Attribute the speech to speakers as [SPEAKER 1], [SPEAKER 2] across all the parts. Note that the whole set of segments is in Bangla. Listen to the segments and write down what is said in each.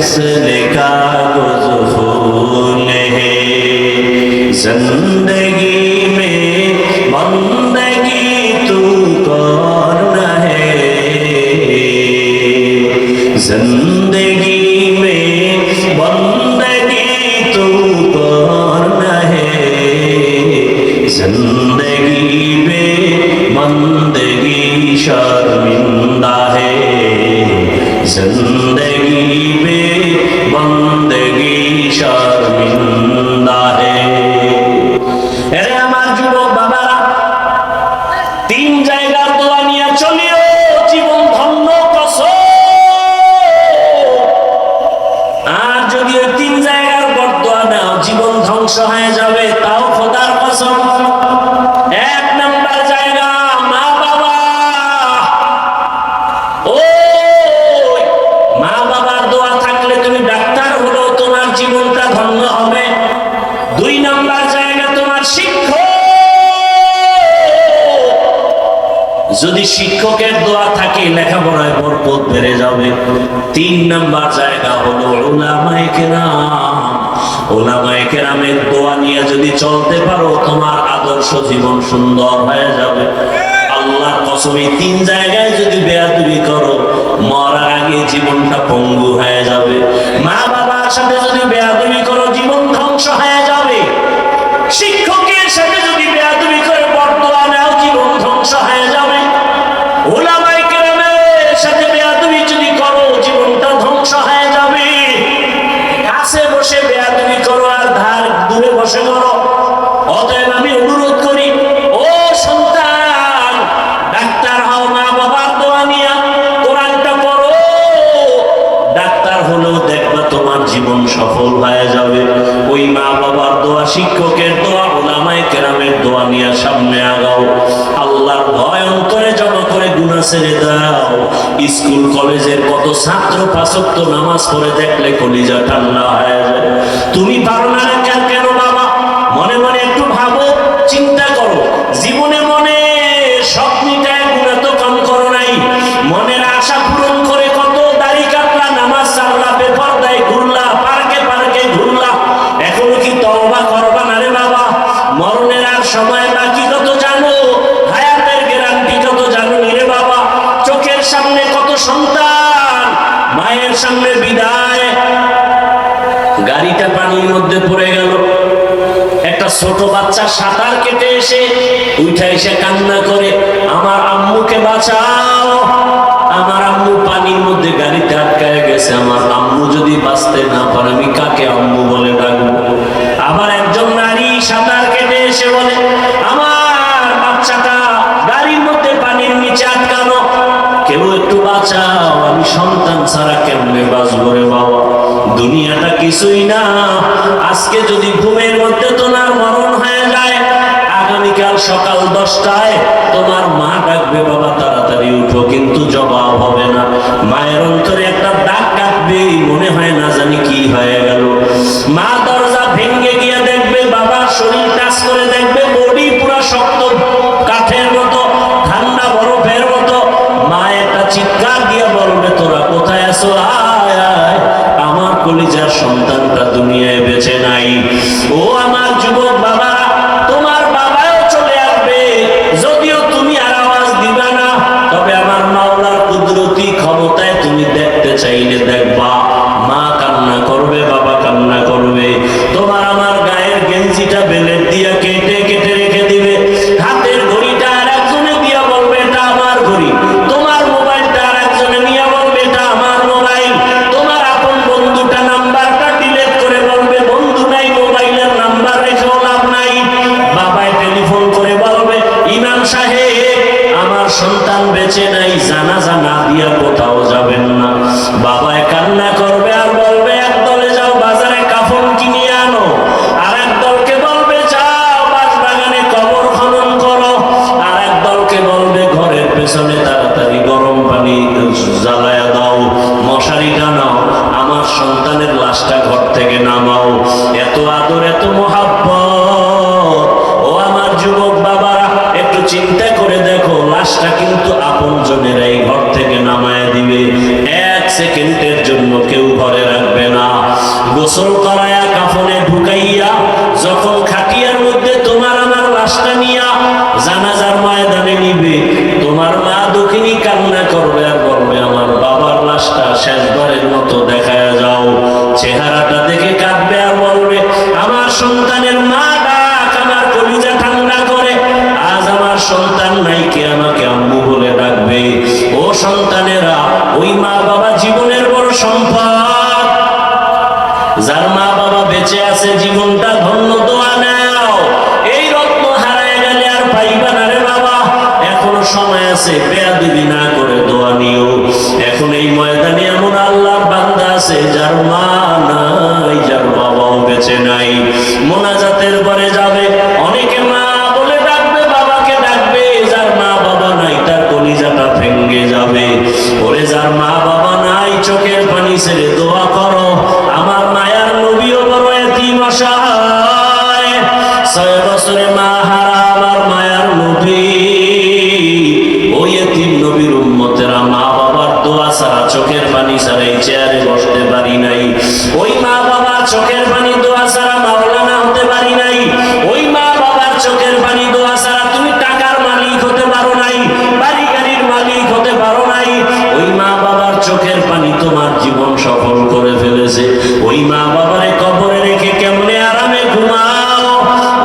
[SPEAKER 1] मिसल कागज फूल है जिंदगी में बंदगी तू कौन है जिंदगी में बंदगी तू कौन है जिंदगी में बंदगी शर्मिंदा है जिंदगी में बंदगी शर्मिंदा है। अरे আমার যুবক বাবারা, তিন জায়গার দোয়া নিয়ে চলিও, জীবন ধন্য কসম। আর যদি ওই তিন জায়গার বদদোয়া নাও, জীবন ধ্বংস হয়ে যাবে, তাও খোদার কসম। এক নাম্বার জায়গা মা বাবা। ও মা বাবার দোয়া থাকলে তুমি ডাক্তার হলো, তোমার জীবনটা ধন্য হবে। দুই নাম্বার জায়গা তোমার শিক্ষক, যদি শিক্ষকের দোয়া থাকে লেখাপড়ায় বরকত বেড়ে যাবে। তিন নাম্বার জায়গা হলো উলামায়ে কেরাম। উলামায়ে কেরামের দোয়া নিয়ে যদি চলতে পারো, তোমার আদর্শ জীবন সুন্দর হয়ে যাবে। আল্লাহর কসম, এই তিন জায়গায় যদি বেয়াদবি করো, মরার আগে জীবনটা পঙ্গু হয়ে যাবে। মা বাবার সাথে যদি বেয়াদবি করো, জীবন ধ্বংস হয়ে যাবে। শিক্ষকের সাথে যদি বেয়াদবি করে বদদোয়া নাও, জীবন ধ্বংস হয়ে যাবে। উলামায়ে কেরামের সাথে বেয়াদবি যদি করো, জীবনটা ধ্বংস হয়ে যাবে। কাছে বসে বেয়াদবি করো আর ধার দূরে বসে করো। অতএব আমি অনুরোধ করি, ও সন্তান, ডাক্তার হও মা বাবার দোয়া নিয়া, কোরআনটা পড়ো। ডাক্তার হলেও দেখবা তোমার জীবন সফল হয়ে যাবে। ওই মা বাবার দোয়া, শিক্ষকের দোয়া, উলামায়ে কেরামের দোয়া নিয়ে সামনে আগাও। আল্লাহর ভয় অন্তরে জমা করে গুনাহ ছেড়ে দাও। স্কুল কলেজের কত ছাত্র পাঁচ ওয়াক্ত নামাজ পড়ে দেখলে কলিজা ঠান্ডা হয়ে যায়। তুমি পারো না কেন বাবা? মনে মনে একটু ভাবো, চিন্তা করো। জীবনে মনে স্বপ্নটায় গুনাহ তো কম করো নাই। মনের আশা পূরণ করে কত দাড়ি কাটলা, নামাজ ছাড়লা, বেপরদায় ঘুরলা, পার্কে পার্কে ঘুরলা। এখনো কি তওবা করবা না রে বাবা? মরণের আর সময় বাকি কত জানো? হায়াতের গ্যারান্টি কত জানো রে বাবা? চোখের সামনে কত সন্তান মায়ের সামনে বিদায়, গাড়িটা পানির মধ্যে পড়ে গেল। একটা ছোট বাচ্চা সাঁতার কেটে এসে উঠে এসে কান্না করে, আমার আম্মুকে বাঁচাও, আমার আম্মু পানির মধ্যে গাড়িতে আটকায় গেছে, আমার আম্মু যদি বাঁচতে না পারে আমি কাকে আম্মু বলে ডাকবো? আবার একজন নারী সাঁতার কেটে এসে বলে, আমার বাচ্চাটা গাড়ির মধ্যে পানির নিচে আটকানো, কেউ একটু বাঁচাও, আমি সন্তান ছাড়া কেমনে বাঁচবো রে বাবা? দুনিয়াটা কিছুই না। আজকে যদি ঘুমের মধ্যে তোমার মরণ হয়ে যায়, আগামীকাল সকাল 10টায় তোমার মা ডাকবে, বাবা তাড়াতাড়ি উঠো, কিন্তু জবাব হবে না। মায়ের অন্তরে একটা দাগ কাটবে, মনে হয় না জানি কি হয়ে গেল। মা দরজা ভেঙে গিয়ে দেখবে, বাবার শরীর টাচ করে দেখবে বডি পুরো শক্ত কাঠের মতো, ঠান্ডা বরফের মতো। মা একটা চিৎকার দিয়ে বলবে, তোরা কোথায় আছো? আয় আয়, আমার কলিজার সন্তানটা দুনিয়ায় বেঁচে নাই। ও আমার যুবক বাবা, তোমার বাবাও চলে আসবে, যদিও তুমি আর আওয়াজ দিবা না, তবে আমার মাওলার কুদরতি ক্ষমতায় তুমি দেখতে চাইলে দেখবা। মা কান্না করবে, বাবা কান্না করবে। তোমার আমার গায়ের গেঞ্জিটা বেলেট দিয়া কেটে কেটে রেখে দিবে। হাতের ঘড়িটা আর একজনে দিয়া বলবে, এটা আমার ঘড়ি। তোমার মোবাইলটা আর একজনে নিয়ে বলবে, এটা আমার মোবাইল। তোমার আপন বন্ধুটা নাম্বারটা ডিলিট করে বলবে, বন্ধু নাই, মোবাইলের নাম্বার রেখেও লাভ নাই। বাবাই টেলিফোন করে বলবে, ইমাম সাহেব, আমার সন্তান বেঁচে নাই, জানাজা না দিয়া কোথাও যাবেন না। বাবায় কান্না করে গোসল করায়া কাফনে ঢুকাইয়া যখন খাটিয়ার মধ্যে তোমার আমার লাশটা নিয়া জানাজার ময়দানে নিবে, তোমার মা দুঃখিনী কান্না করবে আর বলবে আমার বাবার লাশটা শেষবারের মতো দেখায় যাও। চেহারাটা দেখে কাঁদবে আর বলবে আমার সন্তানের মা ডাক আমার কলিজা ঠান্ডা করে, আজ আমার সন্তান নাই, কে আমাকে আম্মু বলে ডাকবে। ও সন্তানেরা, ওই মা বাবা জীবনের বড় সম্পদ। যার মা বাবা বেঁচে আছে জীবনটা ধন্য, দোয়া নাও। এই রত্ন হারায় গেলে আর পাইবা না রে বাবা, এখনো সময় আছে, বেয়াদবি না করে দোয়া নিও। এখন এই ময়দানে এমন আল্লাহর বান্দা আছে যার মা নাই, যার বাবাও বেঁচে নাই। মোনাজাতের পরে যাবে, অনেকে মা বলে ডাকবে, বাবাকে ডাকবে, যার মা বাবা নাই তার কলিজাটা ভেঙে যাবে। ওরে যার মা বাবা নাই, চোখের পানি ছেড়ে দোয়া করো। আমার মায়ার নবীও বড় এতিম অসহায়, 6 বছরে মা হারা আমার মায়ার নবী। ওই এতিম নবীর উম্মতেরা মা বাবার দোয়া ছাড়া, চোখের পানি ছাড়া এই চেয়ারে বসতে পারি নাই। ওই মা বাবার চোখের পানি দোয়া ছাড়া মাওলানা হতে পারি নাই। ওই মা বাবার চোখের পানি দোয়া ছাড়া তুমি টাকার মালিক হতে পারো নাই, বাড়ি গাড়ির মালিক হতে পারো নাই। ওই মা বাবার চোখের পানি তোমার জীবন সফল করে ফেলেছে। ওই মা বাবারে কবরে রেখে কেমনে আরামে ঘুমাও।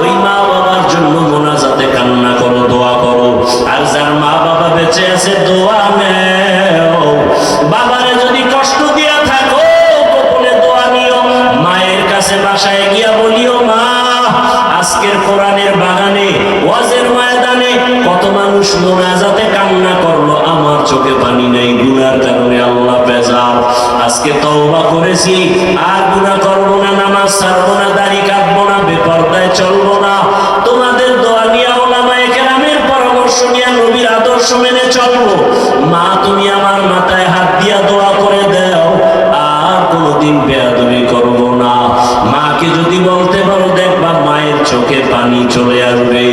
[SPEAKER 1] ওই মা বাবার জন্য মোনাজাতে কান্না করো, দোয়া করো। আর যার মা বাবা বেঁচে আছে দোয়া নেও। বাবারে যদি কষ্ট দিয়া থাকো, গোপনে দোয়া নিও। মায়ের কাছে বাসায় গিয়া বলিও মা, আজকের কোরআনের বাগানে ওয়াজের ময়দানে কত মানুষ মোনাজাতে কান্না করলো, আমার চোখে পানি নেই, গুনার কারণে আল্লাহ বেজার। আজকে তওবা করেছি, আর গুনাহ করবো না, নামাজ ছাড়বো না, দাড়ি কাটবো না, বেপরদায় চলবো না। তোমাদের দোয়া নিয়ে, ওলামায়ে কেরামের পরামর্শ নিয়ে, নবীর আদর্শ মেনে চলবো। মা তুমি আমার মাথায় হাত দিয়া দোয়া করে দাও, আর কোনোদিন বেয়াদবি করবো না। মাকে যদি বলতে পারো, দেখবা মায়ের চোখে পানি চলে আসবে,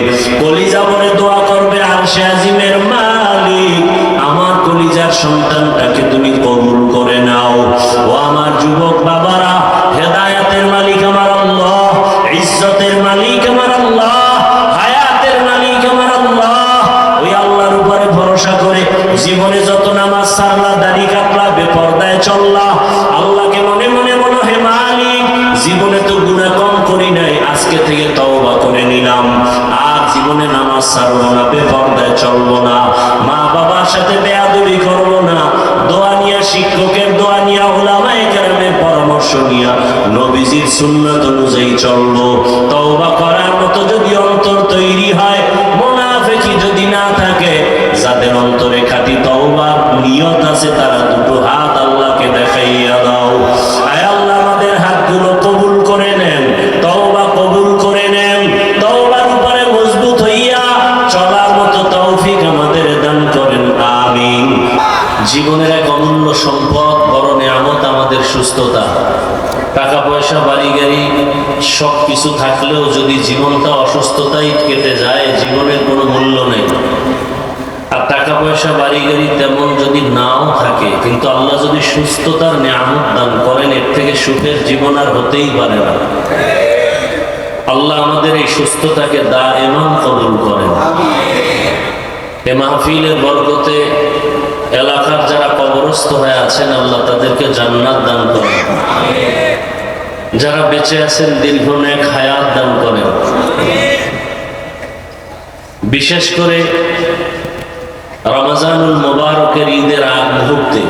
[SPEAKER 1] কলিজা ভরে দোয়া করবে, আরশে আজিমের মালিক আমার কলিজার সন্তানটাকে তুমি কবুল করে নাও। ও আমার যুবক বাবারা, হেদায়েতের মালিক আমার আল্লাহ, ইজ্জতের মালিক আমার আল্লাহ, হায়াতের মালিক আমার আল্লাহ। ওই আল্লাহর উপরে ভরসা করে জীবনে যত নামাজ ছাড়লা, দাড়ি কাটলা, বেপরদায় চললা, আল্লাহকে মনে মনে বলো হে মালিক, জীবনে তো গুনাহ কম করি নাই, আজকে থেকে তওবা করে নিলাম, আর জীবনে নামাজ ছাড়বো না, বেপরদায় চলবো না, মা বাবার সাথে বেয়াদবি করবো না। দোয়া নিয়া, শিক্ষকের দোয়া নিয়া, উলামায়ে কেরামের পরামর্শ নিয়া, নবীজির সুন্নাত অনুযায়ী চলবো। তওবা করার মতো যদি অন্তর তৈরি হয়, মুনাফিকি যদি না থাকে, যাদের অন্তরে খাঁটি তওবার নিয়ত আছে, তারা দুটো হাত আল্লাহকে দেখাইয়া দাও। আয় আল্লাহ, আমাদের হাতগুলো কবুল করে নেন, তওবা কবুল করে নেন, তওবার উপরে মজবুত হইয়া চলার মতো তৌফিক আমাদের দান করেন, আমিন। জীবনের এক অমূল্য সম্পদ, বড় নিয়ামত আমাদের সুস্থতা। টাকা পয়সা, বাড়ি গাড়ি সব কিছু থাকলেও যদি জীবনটা অসুস্থতাই কেটে যায়, জীবনের কোনো মূল্য নেই। আর টাকা পয়সা, বাড়ি গাড়ি তেমন যদি নাও থাকে, কিন্তু আল্লাহ যদি সুস্থতার নিয়ামত দান করেন, এর থেকে সুখের জীবন আর হতেই পারে না। আল্লাহ আমাদের এই সুস্থতাকে দায়েমান কবুল করেন। এ মাহফিলের বরকতে এলাকার যারা কবরস্থ হয়ে আছেন, আল্লাহ তাদেরকে জান্নাত দান করেন। যারা বেঁচে আছেন, দীর্ঘ নেক হায়াত দান করেন। বিশেষ করে রমজানুল মুবারকের ঈদের আগ মুহূর্তে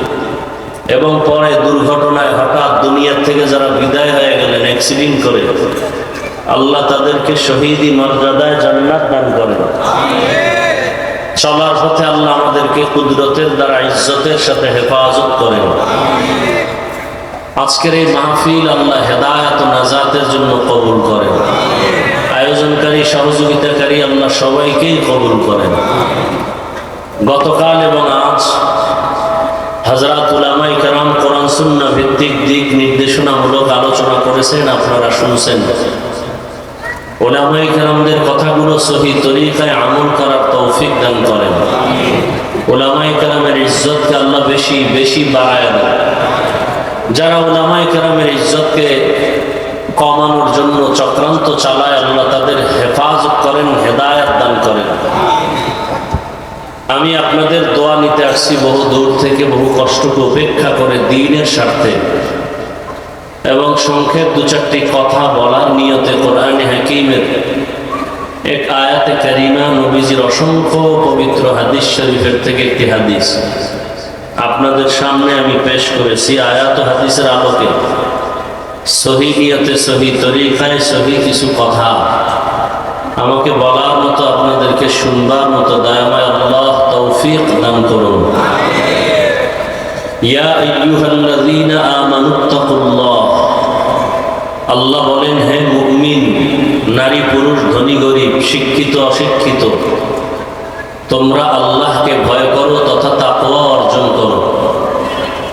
[SPEAKER 1] এবং পরে দুর্ঘটনায় হঠাৎ দুনিয়ার থেকে যারা বিদায় হয়ে গেলেন অ্যাক্সিডেন্ট করে, আল্লাহ তাদেরকে শহীদি মর্যাদায় জান্নাত দান করেন। চলার পথে আল্লাহ আমাদেরকে কুদরতের দ্বারা ইজ্জতের সাথে হেফাজত করেন। আজকের এই মাহফিল আল্লাহ হেদায়েত ও নাজাতের জন্য কবুল করেন। আয়োজনকারী, সহযোগিতাকারী আল্লাহ সবাইকেই কবুল করেন। গতকাল এবং আজ হযরত উলামায়ে কেরাম কোরআন সুন্নাহ ভিত্তিক দিক নির্দেশনামূলক আলোচনা করেছেন, আপনারা শুনছেন। উলামায়ে কেরামদের কথাগুলো সহি তরিকায় আমল করার তৌফিক দান করেন। উলামায়ে কেরামের ইজ্জতকে আল্লাহ বেশি বেশি বাড়ায় দেন। যারা উলামায়ে কেরামের ইজ্জতকে কমানোর জন্য চক্রান্ত চালায়, আল্লাহ তাদের হেফাজত করেন, হেদায়েত দান করেন। আমি আপনাদের দোয়া নিতে আসছি বহু দূর থেকে, বহু কষ্টকে উপেক্ষা করে দ্বীনের স্বার্থে, এবং সংক্ষেপ দু চারটি কথা বলার নিয়তে কোরআনে হাকিমের এক আয়াতে কারিমা, নবীজির অসংখ্য পবিত্র হাদিস শরীফের থেকে একটি হাদিস আপনাদের সামনে আমি পেশ করেছি। আয়াত হাদিসের আলোকে সহি নিয়তে, সহি তরিকায়, সহি কিছু কথা আমাকে বলার মতো, আপনাদেরকে শুনবার মতো দয়াময় আল্লাহ তৌফিক দান করুন। ইয়া আইয়ুহাল্লাযীনা আমানুত্তাকুল্লাহ, আল্লাহ বলেন, হে মুমিন, নারী পুরুষ, ধনী গরিব, শিক্ষিত অশিক্ষিত, তোমরা আল্লাহকে ভয় করো তথা তাকওয়া অর্জন করো।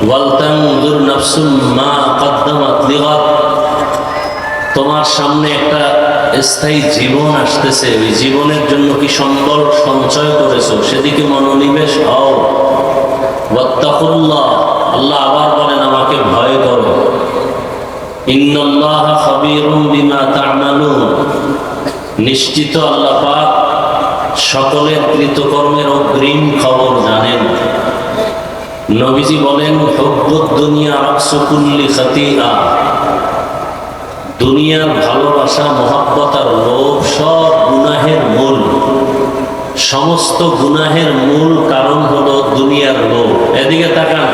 [SPEAKER 1] ওয়ালতানজুর নাফসুম মা কদ্দামাত লিগাদ, তোমার সামনে একটা স্থায়ী জীবন আসতেছে, ওই জীবনের জন্য কি সম্বল সঞ্চয় করেছো, সেদিকে মনোনিবেশ হও। ওয়াত্তাকুল্লাহ, আল্লাহ আবার বলেন, আমাকে ভয় করো। ইন্নাল্লাহা খাবীরুম বিমা তা'মালুন, নিশ্চিত আল্লাহ পাক সকলের কৃতকর্মের অগ্রিম খবর জানেন। নবীজি বলেন, হুব্বুদ দুনিয়া রাকসু কুল্লি খাতিআ, দুনিয়ার ভালোবাসা, মহব্বত আর লোভ সব গুনাহের মূল। সমস্ত গুনাহের মূল কারণ হলো দুনিয়ার লোভ। এদিকে তাকান,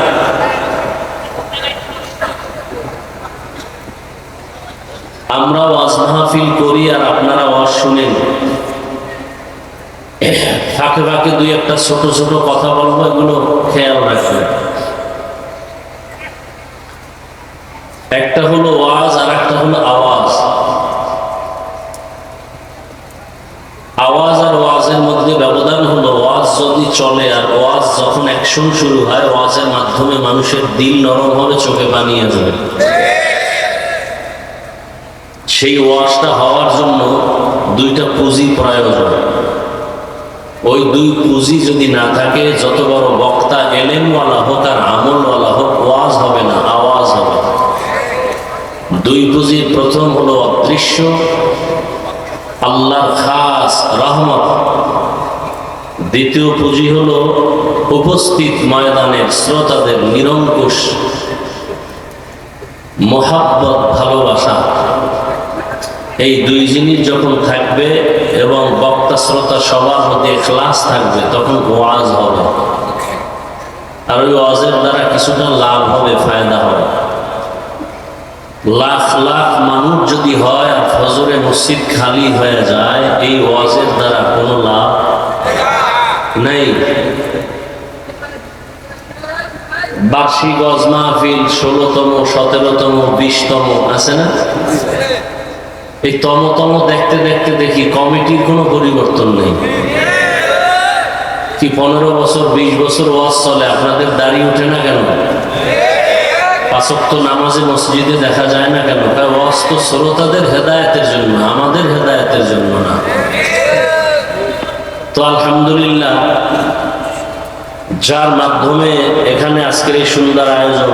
[SPEAKER 1] আমরা ওয়াজ মাহফিল করি আর আপনারা ওয়াজ শুনেন, ফাঁকে ফাঁকে দুই একটা ছোট ছোট কথা বলবো, এগুলো খেয়াল রাখবেন। একটা হলো ওয়াজ আর একটা হলো আওয়াজ। আওয়াজ আর ওয়াজের মধ্যে ব্যবধান হলো, ওয়াজ যদি চলে আর ওয়াজ যখন অ্যাকশন শুরু হয়, ওয়াজের মাধ্যমে মানুষের দিল নরম হবে, চোখে পানি আসবে। সেই ওয়াজটা হওয়ার জন্য দুইটা পুঁজি প্রয়োজন। ওই দুই পুঁজি যদি না থাকে, যত বড় বক্তা এলেমওয়ালা হোক আর আমলওয়ালা হোক, ওয়াজ হবে না, আওয়াজ হবে। দুই পুঁজির প্রথম হলো অদৃশ্য, আল্লাহর খাস রহমত। দ্বিতীয় পুঁজি হলো উপস্থিত ময়দানের শ্রোতাদের নিরঙ্কুশ মহাব্বত, ভালোবাসা। এই দুই জিনিস যখন থাকবে এবং বক্তা শ্রোতা সবার মধ্যে ইখলাস থাকবে, তখন ওয়াজ হবে। আর ওই ওয়াজের দ্বারা কিছুটা লাভ হবে, ফায়দা হবে। লাখ লাখ মানুষ যদি হয় আর ফজরে মসজিদ খালি হয়ে যায়, এই ওয়াজের দ্বারা কোনো লাভ নেই। বার্ষিক ওয়াজ মাহফিল 16তম, 17তম, 20তম আছে না? এই তম দেখতে দেখতে দেখি কমিটির কোনো পরিবর্তন নেই। কি 15 বছর 20 বছর ওয়াজ চলে, আপনাদের দাড়ি উঠে না কেন? 5 ওয়াক্ত নামাজে মসজিদে দেখা যায় না কেন? ওয়াজ তো শ্রোতাদের হেদায়েতের জন্য, আমাদের হেদায়েতের জন্য না। তো আলহামদুলিল্লাহ, যার মাধ্যমে এখানে আজকের এই সুন্দর আয়োজন,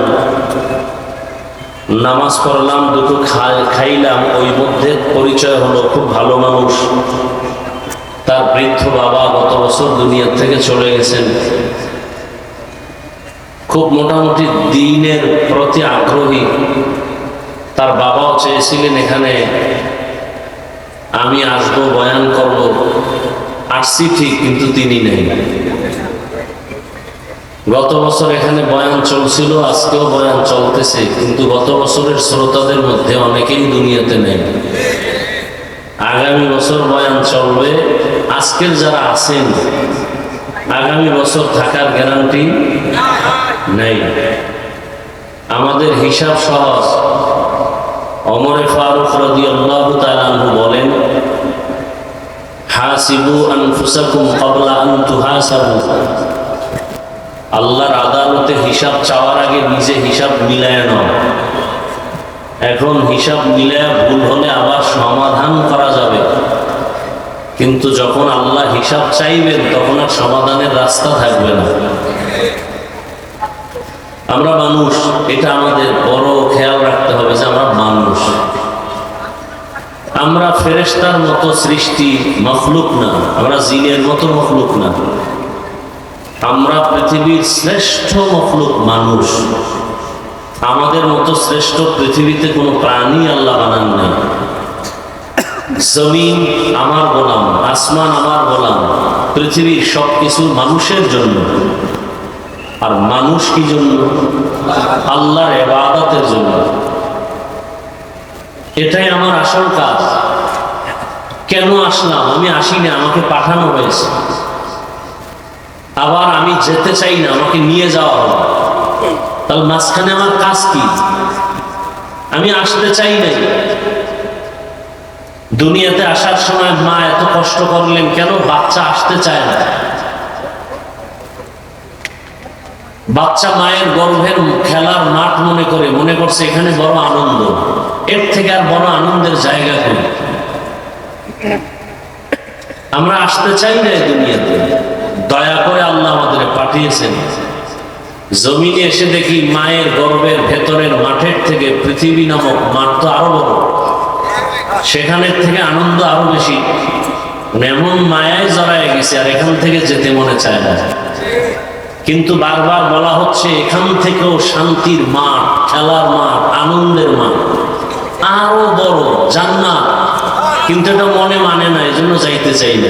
[SPEAKER 1] নামাজ পড়লাম, দুটো খাইলাম, ওই মধ্যে পরিচয় হলো খুব ভালো মানুষ। তার বৃদ্ধ বাবা গত বছর দুনিয়া থেকে চলে গেছেন। খুব মোটামুটি দ্বীনের প্রতি আগ্রহী। তার বাবাও চেয়েছিলেন এখানে আমি আসবো, বয়ান করব। আসছি ঠিক, কিন্তু তিনি নেই। গত বছর এখানে বয়ান চলছিল, আজকেও বয়ান চলতেছে, কিন্তু গত বছরের শ্রোতাদের মধ্যে অনেকেই দুনিয়াতে নেই। আগামী বছর বয়ান চলবে। আজকের যারা আছেন, আগামী বছর থাকার গ্যারান্টি নেই। আমাদের হিসাব সহজ। ওমর ফারুক রাদিয়াল্লাহু তাআলা আনহু বলেন, হাসিবু আনফুসাকুম ক্বাবলা আন তুহাসাবু। আল্লাহর আদালতে হিসাব চাওয়ার আগে নিজে হিসাব মিলায় নাও। এখন হিসাব মিলায় ভুল হলে আবার সমাধান করা যাবে, কিন্তু যখন আল্লাহ হিসাব চাইবেন তখন আর সমাধানের রাস্তা থাকবে না। আমরা মানুষ, এটা আমাদের বড় খেয়াল রাখতে হবে যে আমরা মানুষ। আমরা ফেরেশতার মতো সৃষ্টি মখলুক না, আমরা জিনের মতো মখলুক না। আমরা পৃথিবীর শ্রেষ্ঠ মখলুক মানুষ। আমাদের মতো শ্রেষ্ঠ পৃথিবীতে কোনো প্রাণী আল্লাহ বানান নাই। জমিন আমার গোলাম, আসমান আমার গোলাম, পৃথিবীর সবকিছু মানুষের জন্য। আর মানুষ কি জন্য? আল্লাহর ইবাদতের জন্য। এটাই আমার আসল কাজ। কেন আসলাম? আমি আসিনি, আমাকে পাঠানো হয়েছে। আবার আমি যেতে চাই না, আমাকে নিয়ে যাওয়া হবে। তাহলে মাঝখানে আমার কাজ কি? আমি আসতে চাই নাই। দুনিয়াতে আসার সময় মা এত কষ্ট করলেন কেন? বাচ্চা আসতে চায় না। বাচ্চা মায়ের গর্ভের খেলার মাঠ মনে করছে এখানে বড় আনন্দ, এর থেকে আর বড় আনন্দের জায়গা করি। আমরা আসতে চাই না এই দুনিয়াতে। দয়া করে আল্লাহ আমাদের পাঠিয়েছেন। জমিনে এসে দেখি মায়ের গর্ভের ভেতরের মাঠের থেকে পৃথিবী নামক মাঠ তো আরো বড়, সেখানের থেকে আনন্দ আরো বেশি। এমন মায়ায় জড়ায় গেছে আর এখান থেকে যেতে মনে চায় না। কিন্তু বারবার বলা হচ্ছে এখান থেকেও শান্তির মাঠ, খেলার মাঠ, আনন্দের মাঠ আরো বড় জান্নাত। কিন্তু এটা মনে মানে না, এই জন্য যাইতে চাই না।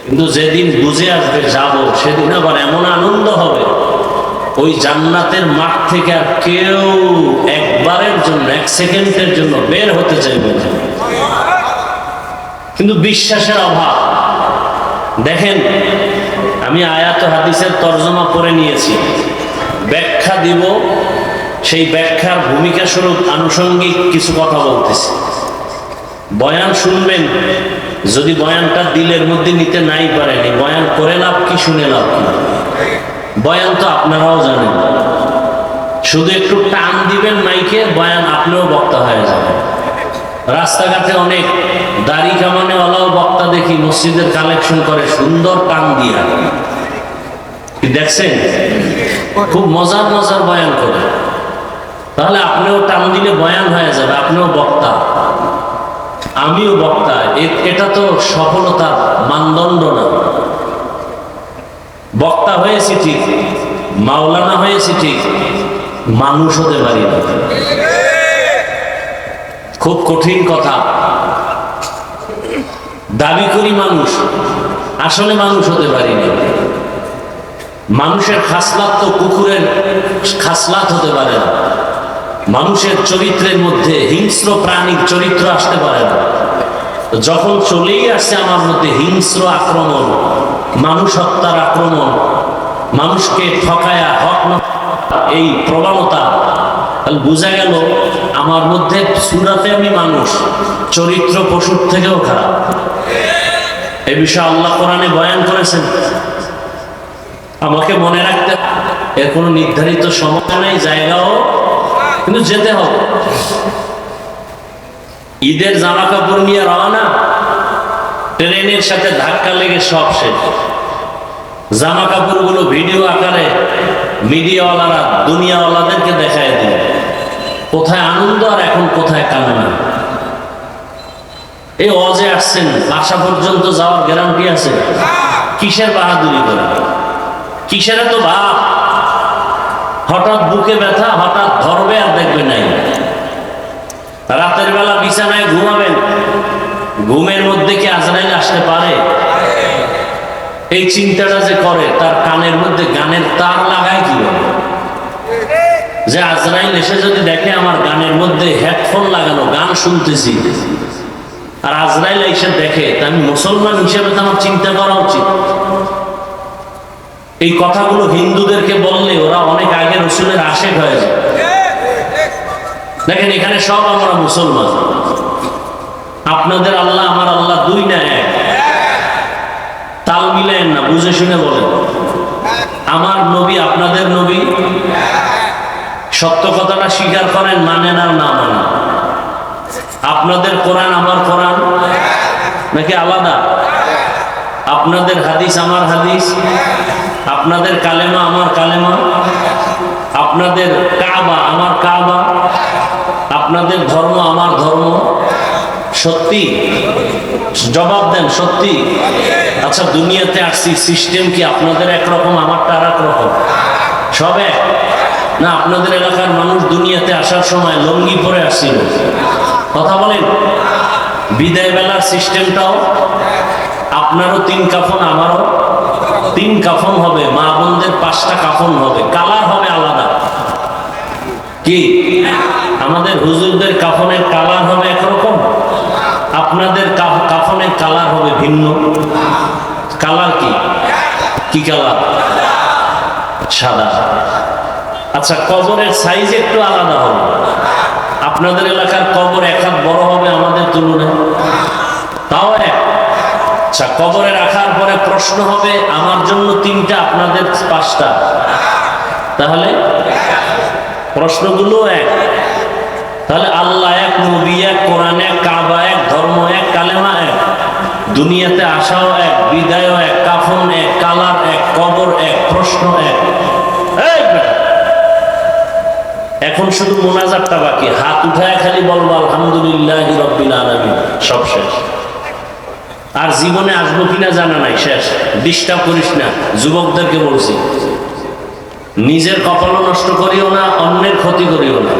[SPEAKER 1] কিন্তু যেদিন বুঝে আসবে যাব, সেদিন আবার এমন আনন্দ হবে, ওই জান্নাতের মাঠ থেকে আর কেউ একবারের জন্য, এক সেকেন্ডের জন্য বের হতে চাইবে না। কিন্তু বিশ্বাসের অভাব। দেখেন, আমি আয়াত হাদিসের তরজমা করে নিয়েছি, ব্যাখ্যা দিব। সেই ব্যাখ্যার ভূমিকা স্বরূপ আনুষঙ্গিক কিছু কথা বলতেছি। বয়ান শুনবেন, যদি বয়ানটা দিলের মধ্যে নিতে নাই পারেন, বয়ান করে লাভ কি, শুনে লাভ কি? বয়ান তো আপনারাও জানেন, শুধু একটু টান দিবেন মাইকে, বয়ান আপনিও বক্তা হয়ে যাবেন। রাস্তাঘাটে অনেক দাড়ি কামানেওয়ালাও বক্তা দেখি, মসজিদের কালেকশন করে সুন্দর টান দিয়া। দেখছেন? খুব মজার মজার বয়ান করে। তাহলে আপনিও টান দিলে বয়ান হয়ে যাবে, আপনিও বক্তা, আমিও বক্তা। এটা তো সফলতার মানদণ্ড না। বক্তা হয়েছি ঠিক, মাওলানা হয়েছি ঠিক, মানুষ হতে পারি না। খুব কঠিন কথা। দাবি করি মানুষ, আসলে মানুষ হতে পারি না। মানুষের খাসলাত তো কুকুরের খাসলাত হতে পারে না। মানুষের চরিত্রের মধ্যে হিংস্র প্রাণীর চরিত্র আসতে পারে না। যখন চলেই আসছে আমার মধ্যে হিংস্র আক্রমণ, মানুষ হত্যার আক্রমণ, মানুষকে ঠকায়া হক এই প্রবণতা, বোঝা গেল আমার মধ্যে সুরাতে আমি মানুষ, চরিত্র পশুর থেকেও খারাপ। এই বিষয়ে আল্লাহ কোরআনে বয়ান করেছেন। আমাকে মনে রাখতে, এর কোনো নির্ধারিত সময় নাই, জায়গাও, কিন্তু যেতে হবে। ঈদের জামা কাপড় নিয়ে রওনা, ট্রেনের সাথে ধাক্কা লেগে সব শেষ। জামা কাপড়গুলো ভিডিও আকারে মিডিয়াওয়ালারা দুনিয়াওয়ালাদেরকে দেখায় দিল। কোথায় আনন্দ আর এখন কোথায় কান্না। এই অজে আসছেন, বাসা পর্যন্ত যাওয়ার গ্যারান্টি আছে? কিসের বাহাদুরি করে, কিসের তো ভাব? হঠাৎ বুকে ব্যথা, হঠাৎ ধরবে আর দেখবে নাই। রাতের বেলা বিছানায় ঘুমাবেন, ঘুমের মধ্যে কি আজরাইল আসতে পারে? এই চিন্তাটা যে করে, তার কানের মধ্যে গানের তার লাগায় কিভাবে? যে আজরাইল এসে যদি দেখে আমার গানের মধ্যে হেডফোন লাগানো, গান শুনতেছি, আর আজরাইল এসে দেখে, তা আমি মুসলমান হিসেবে তো আমার চিন্তা করা উচিত। এই কথাগুলো হিন্দুদেরকে বললে ওরা অনেক আগে রসুলের আশেক হয়ে যায়। দেখেন, এখানে সব আমরা মুসলমান। আপনাদের আল্লাহ আমার আল্লাহ দুই না এক। তাল মিলেন না, বুঝে শুনে বলেন। আমার নবী আপনাদের নবী, সত্য কথাটা স্বীকার করেন, মানেন আর না মানেন। আপনাদের কোরআন আমার কোরআন নাকি আলাদা? আপনাদের হাদিস আমার হাদিস, আপনাদের কালেমা আমার কালেমা, আপনাদের কাবা আমার কাবা, আপনাদের ধর্ম আমার ধর্ম। সত্যি? জবাব দেন, সত্যি? আচ্ছা, দুনিয়াতে আসছি, সিস্টেম কি আপনাদের একরকম আমারটা আর এক রকম? সব এক না? আপনাদের এলাকার মানুষ দুনিয়াতে আসার সময় লুঙ্গি পরে আসছিল, কথা বলেন। বিদায় বেলার সিস্টেমটাও আপনারও 3 কাফন, আমারও 3 কাফন হবে, মা বোনদের 5টা কাফন হবে, কালার হবে আলাদা। কি আমাদের হুজুরদের কাফনের কালার হবে একরকম, আপনাদের কাফনের কালার হবে ভিন্ন। কালার কি? কি কালার? সাদা। আচ্ছা, কবরের সাইজ একটু আলাদা হবে, আপনাদের এলাকার কবর 1 হাত বড় হবে আমাদের তুলনায়, তাও এক। আচ্ছা, কবরে রাখার পরে প্রশ্ন হবে আমার জন্য 3টা, আপনাদের 5টা, তাহলে প্রশ্নগুলো এক। তাহলে আল্লাহ এক, নবী এক, কোরআন এক, কাবা এক, ধর্ম এক, কালেমা এক, দুনিয়াতে আসাও এক, বিদায়ও এক, কাফন এক, কালার এক, কবর এক, প্রশ্ন এক। এখন শুধু মোনাজাতটা বাকি, হাত উঠায় খালি বলবো আলহামদুলিল্লাহি রাব্বিল আলামিন, সব শেষ। আর জীবনে আসবো কিনা জানা নাই, শেষ। ডিস্টার্ব করিস না, যুবকদেরকে বলছি, নিজের কপালও নষ্ট করিও না, অন্যের ক্ষতি করিও না।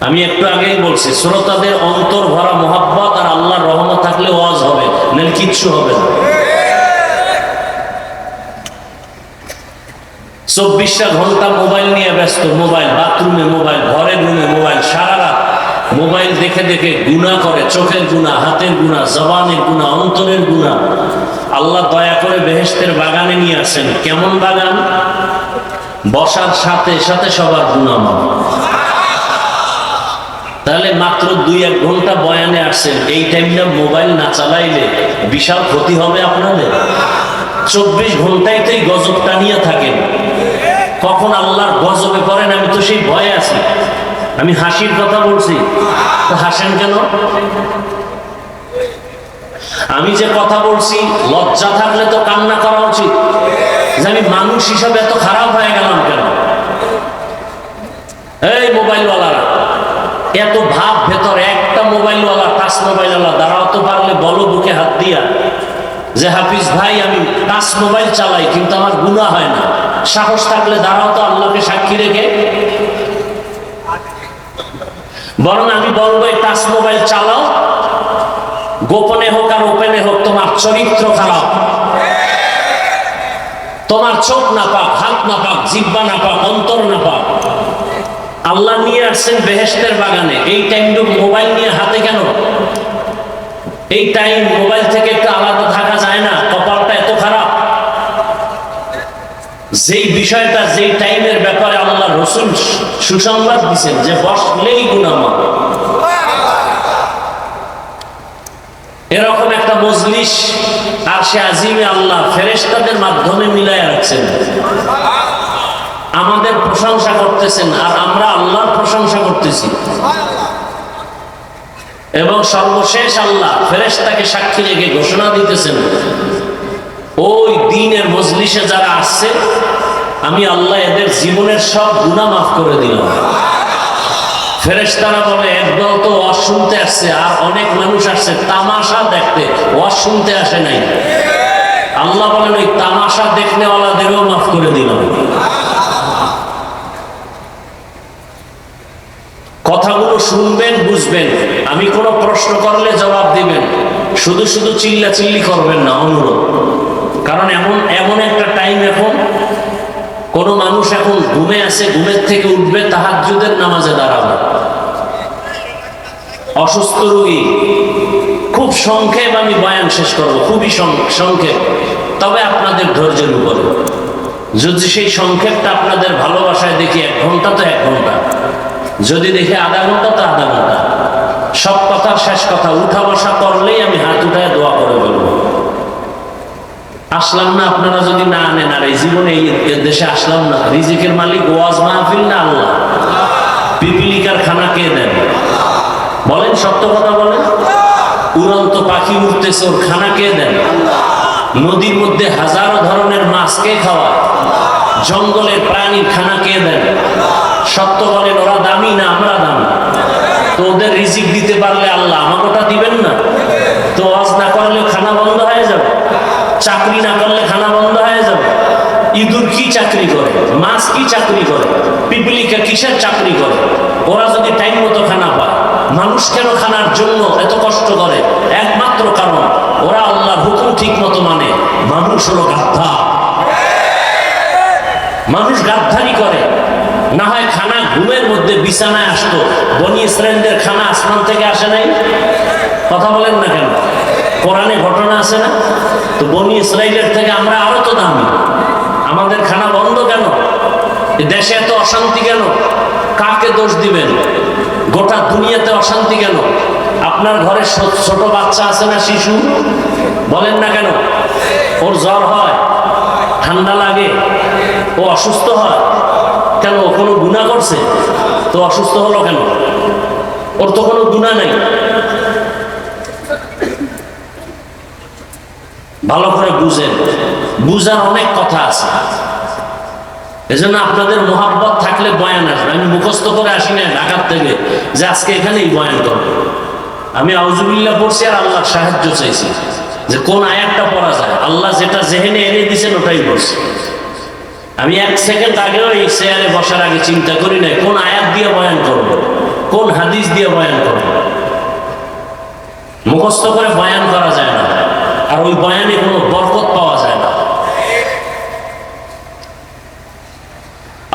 [SPEAKER 1] আমি একটু আগেই বলছি, শ্রোতাদের অন্তর ভরা মোহাব্বত আর আল্লাহর রহমত থাকলে ওয়াজ হবে, নাহলে কিচ্ছু হবে না। 24টা ঘন্টা মোবাইল নিয়ে ব্যস্ত, মোবাইল, বাথরুমে মোবাইল, ঘরের রুমে মোবাইল, সারা রাত মোবাইল দেখে দেখে গুনাহ করে, চোখের গুনাহ, হাতের গুনাহ, জবানের গুনাহ, অন্তরের গুনাহ। আল্লাহ দয়া করে বেহেশতের বাগানে নিয়ে আসেন। কেমন বাগান? বসার সাথে সাথে সবার গুনাহ মাফ। তাহলে মাত্র 2-1 ঘন্টা বয়ানে আসছেন, এই টাইমটা মোবাইল না চালাইলে বিশাল ক্ষতি হবে আপনাদের। 24 ঘন্টাইতেই গজবটা নিয়ে থাকেন, কখন আল্লাহর গজবে পড়েন আমি তো সেই ভয়ে আছি। আমি হাসির কথা বলছি, তো হাসেন কেন? আমি যে কথা বলছি, লজ্জা থাকলে তো কান্না করা উচিত, যে আমি মানুষ হিসাবে এত খারাপ হয়ে গেলাম কেন? এই মোবাইলওয়ালারা, এত ভাব ভেতরে, একটা মোবাইলওয়ালা, টাচ মোবাইলওয়ালা দাঁড়াতে পারলে বলো বুকে হাত দিয়া যে হাফিজ ভাই আমি টাচ মোবাইল চালাই কিন্তু আমার গুনাহ হয় না। সাহস থাকলে দাঁড়াও তো আল্লাহকে সাক্ষী রেখে। বরং আমি বলবো এই টাচ মোবাইল চালাও, গোপনে হোক আর ওপেনে হোক, তোমার চরিত্র খারাপ, তোমার চোখ না পাক, হাত না পাক, জিহ্বা না পাক, অন্তর না পাক। আল্লাহ নিয়ে আসছেন বেহেশতের বাগানে, এই টাইমটুকু মোবাইল নিয়ে হাতে কেন? এই টাইম মোবাইল থেকে একটু আলাদা থাকা যায় না? কপালটা এত খারাপ, যেই বিষয়টা, যেই টাইমের ব্যাপারে আল্লাহ রসুল সুসংবাদ দিচ্ছেন যে বসলেই গুনাহ মাফ। এরকম একটা মজলিস আরশে আজিমে আল্লাহ ফেরেশতাদের মাধ্যমে মিলায় রাখছেন, আমাদের প্রশংসা করতেছেন আর আমরা আল্লাহর প্রশংসা করতেছি। এবং সর্বশেষ আল্লাহ ফেরেশতাকে সাক্ষী রেখে ঘোষণা দিতেছেন, ওই দিনের মজলিসে যারা আসছে আমি আল্লাহ এদের জীবনের সব গুনাহ মাফ করে দিলাম। ফেরেশতারা বলে একদল তো ওয়াজ শুনতে আসছে, আর অনেক মানুষ আসছে তামাশা দেখতে, ওয়াজ শুনতে আসে নাই। আল্লাহ বলেন ওই তামাশা দেখনেওয়ালাদেরও মাফ করে দিলাম। কথাগুলো শুনবেন, বুঝবেন, আমি কোনো প্রশ্ন করলে জবাব দিবেন, শুধু শুধু চিল্লা চিল্লি করবেন না, অনুরোধ। কারণ এমন একটা টাইম, এখন কোন মানুষ এখন ঘুমে আছে, ঘুমের থেকে উঠবে, তাহাজ্জুদের নামাজে দাঁড়াবে, অসুস্থ রোগী। খুব সংক্ষেপ আমি বয়ান শেষ করব, খুবই সংক্ষেপ, তবে আপনাদের ধৈর্যের উপরে। যদি সেই সংক্ষেপটা আপনাদের ভালোবাসায় দেখি 1 ঘন্টা তো 1 ঘন্টা, যদি দেখি আধা ঘন্টা তো আধা ঘন্টা। সব কথার শেষ কথা, উঠা বসা করলেই আমি হাত উঠায় দোয়া করে বলবো। আসলাম না, আপনারা যদি না আনেন, আর এই জীবনে এই দেশে আসলাম না, রিজিকের মালিক ওয়াজ মাহফিল না আল্লাহ? পিপিলিকার খানা কে দেন? বলেন, সত্য কথা বলেন। উড়ন্ত পাখি উঠতেছে, ওর খানা কে দেন? নদীর মধ্যে হাজারো ধরনের মাছ কে খাওয়ায়? জঙ্গলের প্রাণীর খানা কে দেন? সত্য বলেন, ওরা দামি না আমরা দামি? তো ওদের রিজিক দিতে পারলে আল্লাহ আমাকে ওটা দিবেন না? তো ওয়াজ না করলে খানা বন্ধ হয়ে যাবে, চাকরি না করলে খানা বন্ধ হয়ে যাবে। ইঁদুর কি চাকরি করে? মাছ কি চাকরি করে? পিপলিকা কিসের চাকরি করে? ওরা যদি টাইম মতো খানা পায়, মানুষ কেন খানার জন্য এত কষ্ট করে? একমাত্র কারণ ওরা আল্লাহর হুকুম ঠিক মতো মানে। মানুষ হলো গাধা, মানুষ গাদ্দারি করে। না হয় খানা ঘুমের মধ্যে বিছানায় আসতো। বনি ইসরাইলদের খানা আসমান থেকে আসে নাই? কথা বলেন না কেন? কোরআনে ঘটনা আছে না? তো বনি ইসরাইলের থেকে আমরা আরো তো দামি। আমাদের খানা বন্ধ কেন? দেশে এত অশান্তি কেন? কাকে দোষ দিবেন? গোটা দুনিয়াতে অশান্তি কেন? আপনার ঘরে ছোট বাচ্চা আছে না, শিশু? বলেন না কেন? ওর জ্বর হয়, ঠান্ডা লাগে, ও অসুস্থ হয় কেন? ও কোনো গুনাহ করছে? তো অসুস্থ হলো কেন? ওর তো কোনো গুনাহ নেই। ভালো করে বুঝেন, বুঝার অনেক কথা আছে। এজন্য আপনাদের মোহাব্বত থাকলে বয়ান আসবে। আমি মুখস্থ করে আসি না ঢাকার থেকে যে আজকে এখানেই বয়ান করবো। আমি আউযুবিল্লাহ পড়ছি আর আল্লাহর সাহায্য চাইছি যে কোন আয়াতটা পড়া যায়। আল্লাহ যেটা জেহেনে এনে দিয়েছেন ওটাই পড়ছি। আমি 1 সেকেন্ড আগেও এই চেয়ারে বসার আগে চিন্তা করি নাই কোন আয়াত দিয়ে বয়ান করব, কোন হাদিস দিয়ে বয়ান করব। মুখস্থ করে বয়ান করা যায় না, আর ওই বয়ানে কোনো বরকত পাওয়া যায় না।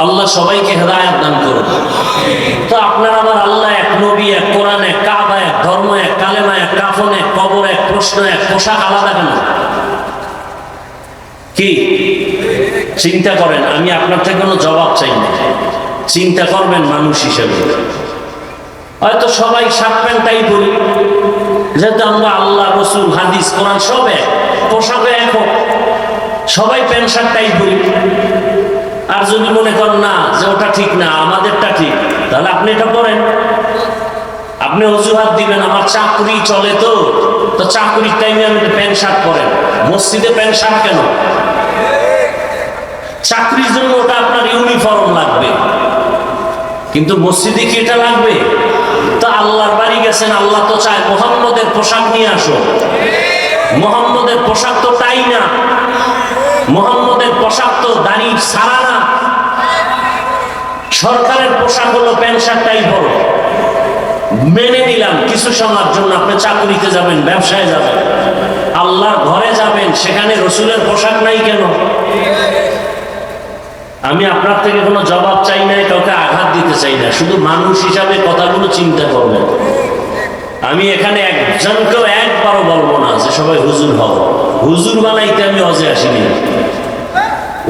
[SPEAKER 1] আল্লাহ সবাইকে হেদায়েত দান করুন। তো আপনার আমার আল্লাহ এক, নবী এক, কোরআন এক, কাবা এক, ধর্ম এক, কালেমা এক, কাফন এক, কবর এক, প্রশ্ন এক, পোশাক আলাদা কেন? কি চিন্তা করেন? আমি আপনার থেকে কোনো জবাব চাই না, চিন্তা করবেন মানুষ হিসেবে। হয়তো সবাই শার্ট প্যান্টটাই পরি, যেহেতু আমরা আল্লাহ, রসুল, হাদিস, কোরআন সব এক, পোশাকে এক হোক, সবাই প্যান্ট শার্টটাই পরি। আর যদি মনে করেন না যে ওটা ঠিক না, আমাদেরটা ঠিক, তাহলে আপনি এটা পড়েন। আপনি অজুহাত দিবেন আমার চাকরি চলে, তো চাকরির টাইমে আমি প্যান্ট শার্ট পরেন, মসজিদে প্যান্ট শার্ট কেন? চাকরির জন্য ওটা আপনার ইউনিফর্ম লাগবে, কিন্তু মসজিদে কি এটা লাগবে? তো আল্লাহর বাড়ি গেছেন, আল্লাহ তো চায় মুহাম্মদের পোশাক নিয়ে আসো। মুহাম্মদের পোশাক তো তাই না, মুহাম্মদের পোশাক তো দাড়ি ছাড়া না। সরকারের পোশাক হলো প্যান্ট শার্টটাই পরো। মেনে নিলাম কিছু সময়ের জন্য আপনি চাকরিতে যাবেন, ব্যবসায় যাবেন, আল্লাহর ঘরে যাবেন, সেখানে রসুলের পোশাক নাই কেন? আমি আপনার থেকে কোনো জবাব চাই না, কাউকে আঘাত দিতে চাই না, শুধু মানুষ হিসাবে কথাগুলো চিন্তা করবেন। আমি এখানে একজনকেও একবারও বলবো না যে সবাই হুজুর হও। হুজুর বানাইতে আমি ওয়াজে আসিনি।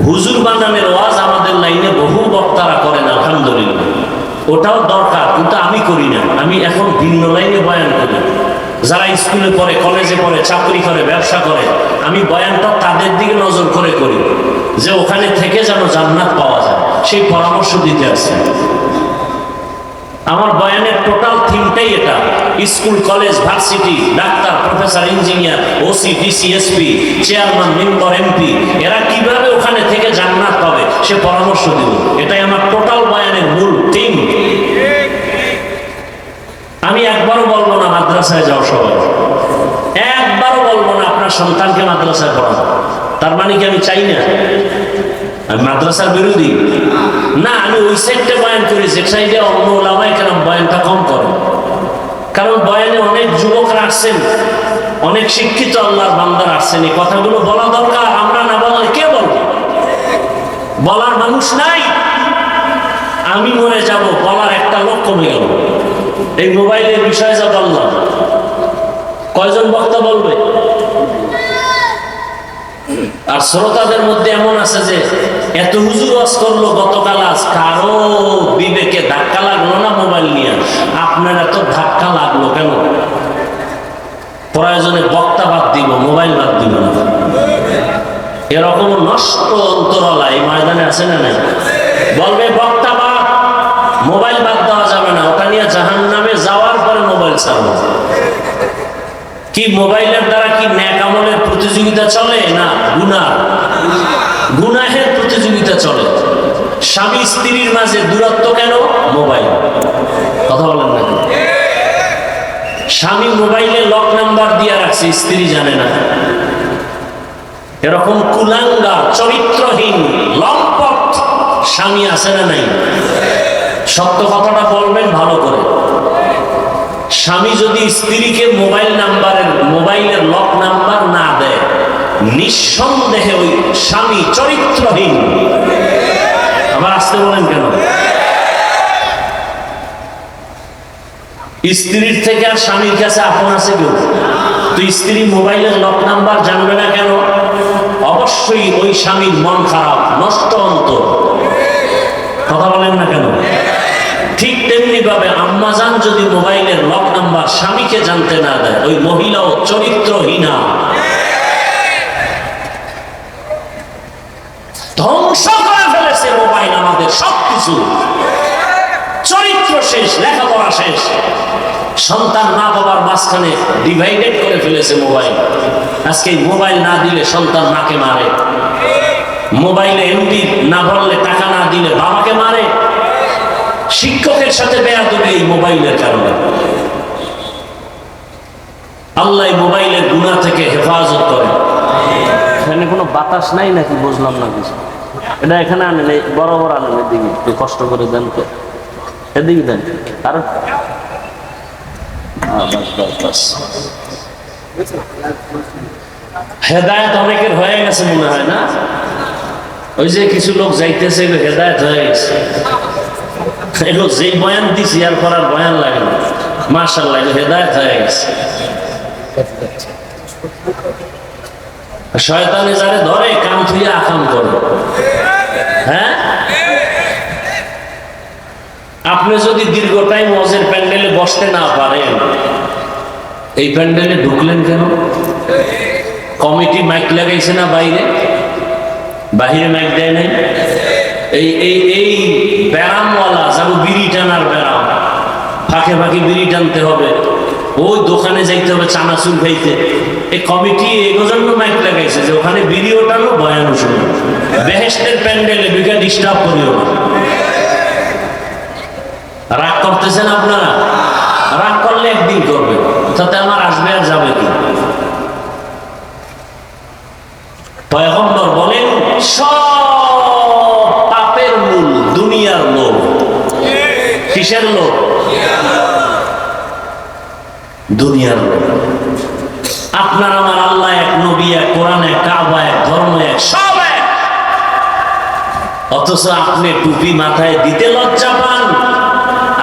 [SPEAKER 1] হুজুর বানানোর ওয়াজ আমাদের লাইনে বহু বক্তারা করেন, আলহামদুলিল্লাহ, ওটাও দরকার, কিন্তু আমি করি না। আমি এখন ভিন্ন লাইনে বয়ান করি। যারা স্কুলে পড়ে, কলেজে পড়ে, চাকরি করে, ব্যবসা করে, আমি বয়ানটা তাদের দিকে নজর করে করি যে ওখানে থেকে যেন জান্নাত পাওয়া যায়, সেই পরামর্শ দিতে আসছে। আমার বয়ানের টোটাল থিমটাই এটা। School, college, varsity, doctor, professor, engineer, OC, DC, SP, chairman, member, MP, এরা কিভাবে ওখানে থেকে জান্নাত পাবে সে পরামর্শ দিব। এটাই আমার টোটাল বয়ানের মূল থিম। আমি একবারও বলবো না মাদ্রাসায় যাও সবাই, একবারও বলবো না আপনার সন্তানকে মাদ্রাসায় পড়ানো। তার মানে কি আমি চাই না? আমি মাদ্রাসার বিরোধী না। আমি ওই সাইডটা বয়ান করি যে সাইডে অন্য ওলামায়ে কেরাম বয়ানটা কম করে। কারণ বয়ানে অনেক যুবকরা আসছেন, অনেক শিক্ষিত আল্লাহর বান্দারা আসছেন, এই কথাগুলো বলা দরকার। আমরা না বললে কে বলবে? বলার মানুষ নাই। আমি মরে যাব, বলার একটা লোক কমে গেল। এই মোবাইলের বিষয়ে যা বললাম, কয়জন বক্তা বলবে? আর শ্রোতাদের মধ্যে এমন আছে যে এত হুজুর ওয়াজ করলো গতকাল, আজ কারো বিবেকে ধাক্কা লাগলো না মোবাইল নিয়ে? আপনার এত ধাক্কা লাগলো কেন? প্রয়োজনে বক্তা বাদ দিব, মোবাইল বাদ দিব না। এরকম নষ্ট অন্তরালা এই ময়দানে আছে না নাই? বলবে বক্তা বাদ, মোবাইল বাদ দেওয়া যাবে না, ওটা নিয়ে জাহান্নামে যাওয়ার পরে মোবাইল ছাড়বো। কি মোবাইলের দ্বারা কি নেক আমলের প্রতিযোগিতা চলে না গুনাহের প্রতিযোগিতা চলে? স্বামী স্ত্রীর মাঝে দূরত্ব কেন? মোবাইল। কথা বলেন না? স্বামী মোবাইলে লক নাম্বার দিয়ে রাখছে, স্ত্রী জানে না। এরকম কুলাঙ্গা, চরিত্রহীন, লম্পট স্বামী আছে না নাই? সত্য কথাটা বলবেন ভালো করে। স্বামী যদি স্ত্রীকে মোবাইলের লক নাম্বার না দেয়, নিঃসন্দেহে ওই স্বামী চরিত্রহীন। আবার আসতে বলেন কেন? স্ত্রীর থেকে আর স্বামীর কাছে আপন আছে কেউ? তো স্ত্রী মোবাইলের লক নাম্বার জানবে না কেন? অবশ্যই ওই স্বামীর মন খারাপ, নষ্ট অন্তর। কথা বলেন না কেন? ঠিক তেমনি ভাবে আম্মাজান যদি মোবাইলের লক নাম্বার স্বামীকে জানতে না দেয়, ওই মহিলাও চরিত্রহীনা। ধ্বংস করে ফেলেছে মোবাইল আমাদের সবকিছু। চরিত্র শেষ, লেখাপড়া শেষ। সন্তান মা বাবার মাঝখানে ডিভাইডেড করে ফেলেছে মোবাইল। আজকে মোবাইল না দিলে সন্তান মাকে মারে, মোবাইলে এমবি না ভরলে টাকা না দিলে বাবাকে মারে। শিক্ষকের সাথে বেয়াদবি এই মোবাইলের কারণে। আল্লাহ মোবাইলের গুনাহ থেকে হেফাজত করে। এখানে কোনো বাতাস নাই নাকি বুঝলাম না কিছু। এটা এখানে আনেন, বড় বড় আনেন, এদিকে একটু কষ্ট করে দেন তো, এদিকে দেন। আর হেদায়েত অনেকের হয়ে গেছে মনে হয় না? ওই যে কিছু লোক যাইতেছে, হেদায়েত হয়ে গেছে। এগুলো যেই বয়ান দিছি আর করার বয়ান লাগে না। মাশাআল্লাহ, এগুলো হেদায়েত হয়ে গেছে। শয়তানে যারে ধরে কাম থুইয়া আকাম করে। হ্যাঁ, আপনি যদি দীর্ঘ টাইম ওয়াজের প্যান্ডেলে বসতে না পারেন, এই প্যান্ডেলে ঢুকলেন কেন? কমিটি মাইক লাগাইছে না বাইরে? বাহিরে মাইক দেয় নাই? এই ব্যারামওয়ালা যাবো বিড়ি টানার ব্যারাম, ফাঁকে ফাঁকে বিড়ি টানতে হবে, ওই দোকানে যাইতে হবে চানাচুর খাইতে। এই কমিটি এগুলোর জন্য মাইক লাগাইছে যে ওখানে বিড়িও টানো, বয়ানও শুনো। বেহেশতের প্যান্ডেলে বিঘা ডিস্টার্ব করিও না। রাগ করতেছেন আপনারা? রাগ করলে একদিন করবে, তাতে আমার আসবে আর যাবে কি? পয়গম্বর বলেন সব পাপের মূল দুনিয়ার লোভ। কিসের লোভ? দুনিয়ার লোভ। আপনার আমার আল্লাহ এক, নবী এক, কোরআন এক, কাবা এক, ধর্ম এক, সব এক। অথচ আপনি টুপি মাথায় দিতে লজ্জা পান,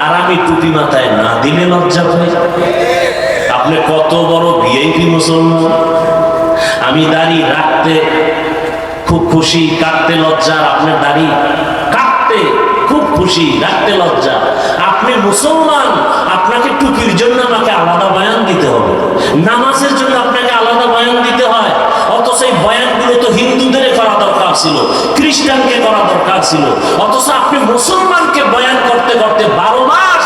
[SPEAKER 1] আর আমি টুপি মাথায় না দিলে লজ্জা পাই। আপনি কত বড় ভিআইপি মুসলমান। আমি দাড়ি রাখতে খুব খুশি, কাটতে লজ্জা। আপনার দাড়ি কাটতে খুব খুশি, রাখতে লজ্জা। আপনি মুসলমান, আপনাকে টুপির জন্য আমাকে আলাদা বয়ান দিতে হবে, নামাজের জন্য আপনাকে আলাদা বয়ান দিতে হয়। অথচ এই বয়ানগুলো তো হিন্দুদের করা দরকার ছিল, খ্রিস্টানকে করা দরকার ছিল। অথচ আপনি মুসলমানকে বয়ান করতে করতে 12 মাস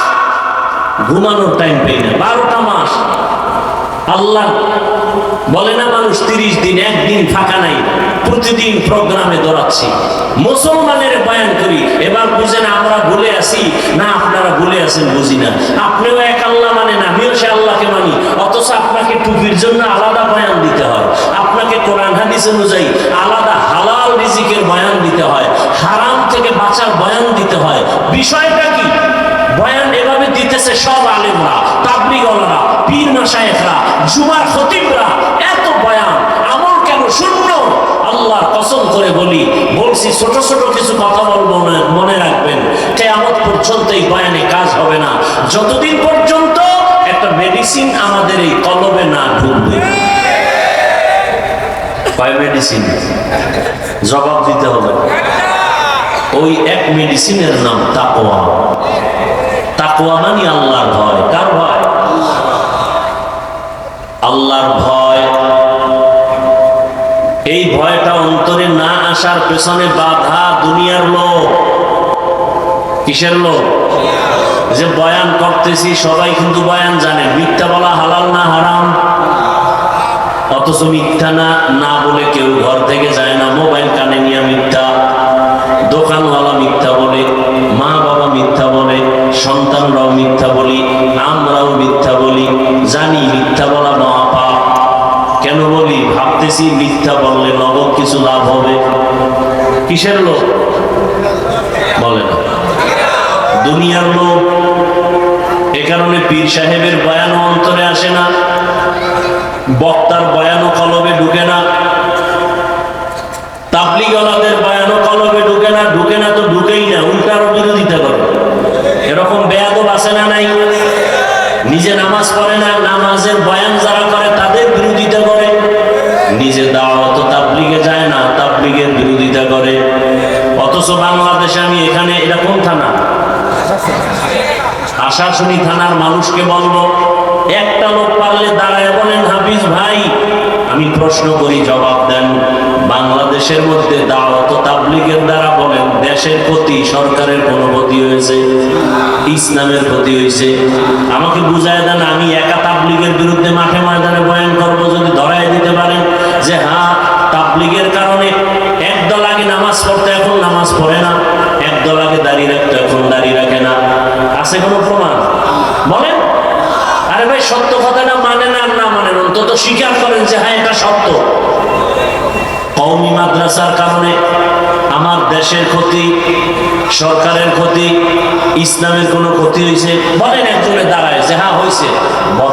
[SPEAKER 1] ঘুমানোর টাইম পেয়ে না। 12টা মাস। আল্লাহ বলে না মানুষ 30 দিন একদিন ফাঁকা নাই, প্রতিদিন প্রোগ্রামে দৌড়াচ্ছি, মুসলমানের বয়ান করি। এবার বুঝেন আমরা ভুলে আসি না আপনারা ভুলে আছেন বুঝি না। আপনিও এক আল্লাহ মানেন, আমিও সে আল্লাহকে মানি। অথচ আপনাকে টুপির জন্য আলাদা বয়ান দিতে হয়, আপনাকে কোরআন হাদিস অনুযায়ী আলাদা হালাল রিজিকের বয়ান দিতে হয়, হারাম থেকে বাঁচার বয়ান দিতে হয়। বিষয়টা কি? বয়ান এভাবে দিতেছে সব আলেমরা, তাবলীগওয়ালারা, পীর মাশায়েখরা, জুমার খতিবরা। এত বয়ান, আমল কেন শূন্য? আল্লাহর কসম করে বলছি ছোট ছোট কিছু কথা বলবো, মনে রাখবেন। কিয়ামত পর্যন্ত এই বয়ানে কাজ হবে না, যতদিন পর্যন্ত একটা মেডিসিন আমাদের এই কলবে না ঢুকবে। কয় মেডিসিন? জবাব দিতে হবে। ওই এক মেডিসিনের নাম তাকওয়া। তাকওয়া মানে আল্লাহর ভয়। কার ভয়? আল্লাহর ভয়। এই ভয়টা অন্তরে না আসার পেছনে বাধা দুনিয়ার লোক। কিসের লোক? যে বয়ান করতেছি সবাই কিন্তু বয়ান জানে, মিথ্যা বলা হালাল না হারাম? অথচ মিথ্যা না না বলে কেউ ঘর থেকে যায় না, মোবাইল কানে নিয়ে মিথ্যা, দোকানওয়ালা মিথ্যা বলে, মা বাবা মিথ্যা বলে, সন্তানরাও মিথ্যা বলি, আমরাও মিথ্যা বলি। জানি মিথ্যা বলা মহাপাপ। কেন বলি? ভাবতেছি মিথ্যা বললে নগদ কিছু লাভ হবে। কিসের লোভ? বলে না, দুনিয়ার লোভ। এ কারণে পীর সাহেবের বয়ানও অন্তরে আসে না, বক্তার বয়ানও কলবে ঢুকে না, তাবলীগওয়ালাদের বয়ানও কলবে ঢুকে না। ঢুকে না তো ঢুকেই না, উল্টা আরো বিরোধিতা করে। এরকম বেয়াদব আছে না নাই? নিজে নামাজ পড়ে না, নামাজের বয়ান যারা করে তাদের বিরোধিতা করে। নিজে দাওয়াত তাবলীগে যায় না, তাবলীগের বিরোধিতা করে। অথচ বাংলাদেশে আমি এখানে এরকম থানা, আশাশুনি থানার মানুষকে বলবো, একটা লোক পারলে দাঁড়ায় বলেন, হাফিজ ভাই আমি প্রশ্ন করি, জবাব দেন। বাংলাদেশের মধ্যে দাওয়াত তাবলীগের দ্বারা বলেন দেশের প্রতি সরকারের কোন ক্ষতি হয়েছে? ইসলামের ক্ষতি হয়েছে? আমাকে বুঝায় দেন, আমি একা তাবলীগের বিরুদ্ধে মাঠে ময়দানে বয়ান করবো, যদি ধরাই দিতে পারেন যে হ্যাঁ তাবলীগের কারণে একদল আগে নামাজ পড়তে এখন নামাজ পড়ে না, একদল আগে দাঁড়িয়ে রাখতো এখন দাঁড়িয়ে রাখে না, আছে কোনো প্রমাণ? বলেন। আরে ভাই সত্য কথাটা মানেন আর না মানেন, অন্তত স্বীকার করেন যে হ্যাঁ এটা সত্য। কওমি মাদ্রাসার কারণে আমার দেশের ক্ষতি, সরকারের ক্ষতি, ইসলামের কোনো ক্ষতি হয়েছে? বলেন একজনে দাঁড়ায় যে হ্যাঁ হয়েছে,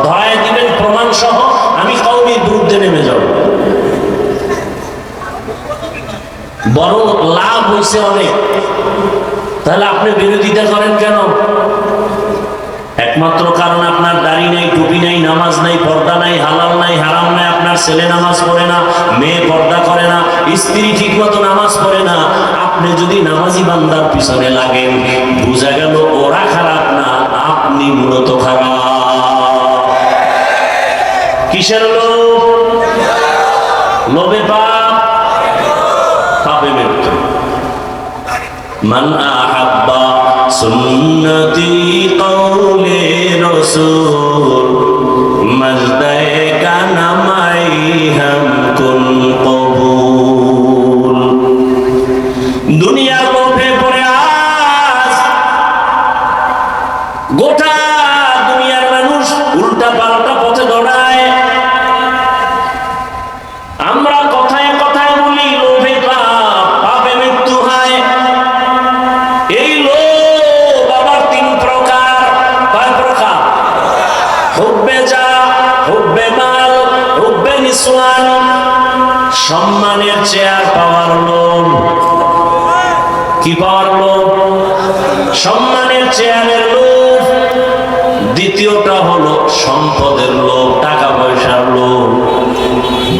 [SPEAKER 1] ধরায় দিবেন প্রমাণ সহ, আমি কওমির বিরুদ্ধে নেমে যাব। বরং লাভ হয়েছে অনেক, তাহলে আপনি বিরোধিতা করেন কেন? একমাত্র কারণ আপনার দাড়ি নাই, টুপি নাই, নামাজ নাই, পর্দা নাই, হালাল নাই, হারাম নাই, আপনার ছেলে নামাজ পড়ে না, মেয়ে পর্দা করে না, স্ত্রী ঠিক মতো নামাজ পড়ে না। আপনি যদি নামাজি বান্দার পিছনে লাগেন, বোঝা গেল ওরা খারাপ না, আপনি মূলত খারাপ। কিসের লোভ? লোভে পাপ, পাপে মৃত্যু। মান আহাব্বা সুন্নতি কওলে রাসূল মজদায়ে কানামাই হামকুন কবুল। দুনিয়ার লোভে পড়ে আজ গোটা দুনিয়ার মানুষ উল্টা পাল্টা পথে দৌড়ায়। আমরা কথায় কথায় বলি লোভে পাপ, পাপে মৃত্যু হয়। এই লোভ আবার তিন প্রকার। কয় প্রকার? হুব্বে যা, হুব্বে মাল, হুব্বে নিসওয়ান। সম্মানের চেয়ার পাওয়ার লোভ। কি পাওয়ার লোভ? সম্মানের চেয়ারের লোভ। দ্বিতীয়টা হলো সম্পদের লোভ, টাকা পয়সার লোভ।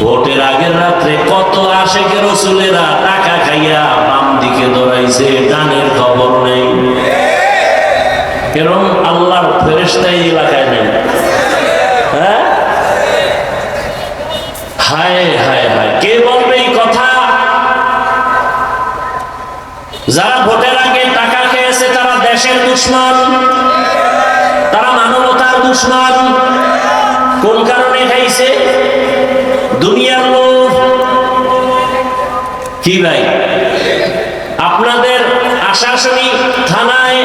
[SPEAKER 1] ভোটের আগের রাত্রে কত আশেকে রসুলেরা টাকা খাইয়া বাম দিকে দৌড়াইছে, ডানের খবর নেই। এরকম আল্লাহর ফেরেশতা এই এলাকায় নেই। হ্যাঁ, হায় হায় হায়, কে বলবে এই কথা? যারা ভোটের আগে টাকা খেয়েছে তারা দেশের দুশমন, তারা মানবতার দুশমন। কোন কারণে খাইছে? দুনিয়ার লোভ। কি ভাই, আপনাদের আশাশুনি থানায়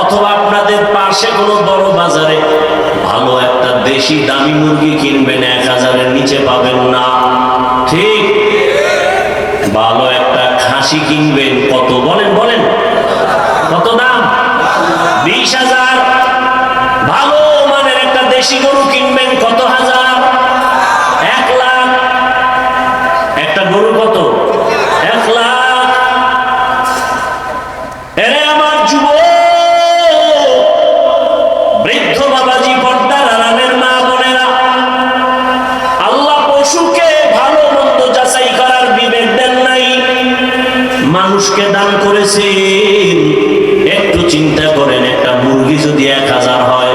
[SPEAKER 1] অথবা আপনাদের পাশে কোনো বড় বাজারে ভালো একটা দেশি দামি মুরগি কিনবেন, 1000-এর নিচে পাবেন না। ঠিক। ভালো একটা খাসি কিনবেন, কত বলেন? বলেন কত দাম? 20,000। ভালো মানের একটা দেশি গরু কিনবেন, কত হাজার? 1 লাখ। একটা গরু কত? 1 লাখ। এরে আমার যুবক, বৃদ্ধ বাবাজি, পর্দার আড়ালের মা বোনেরা, আল্লাহ পশুকে ভালো মন্দ যাচাই করার বিবেক দেন নাই, মানুষকে দান করেছেন। একটু চিন্তা করেন, একটা মুরগি যদি 1000 হয়,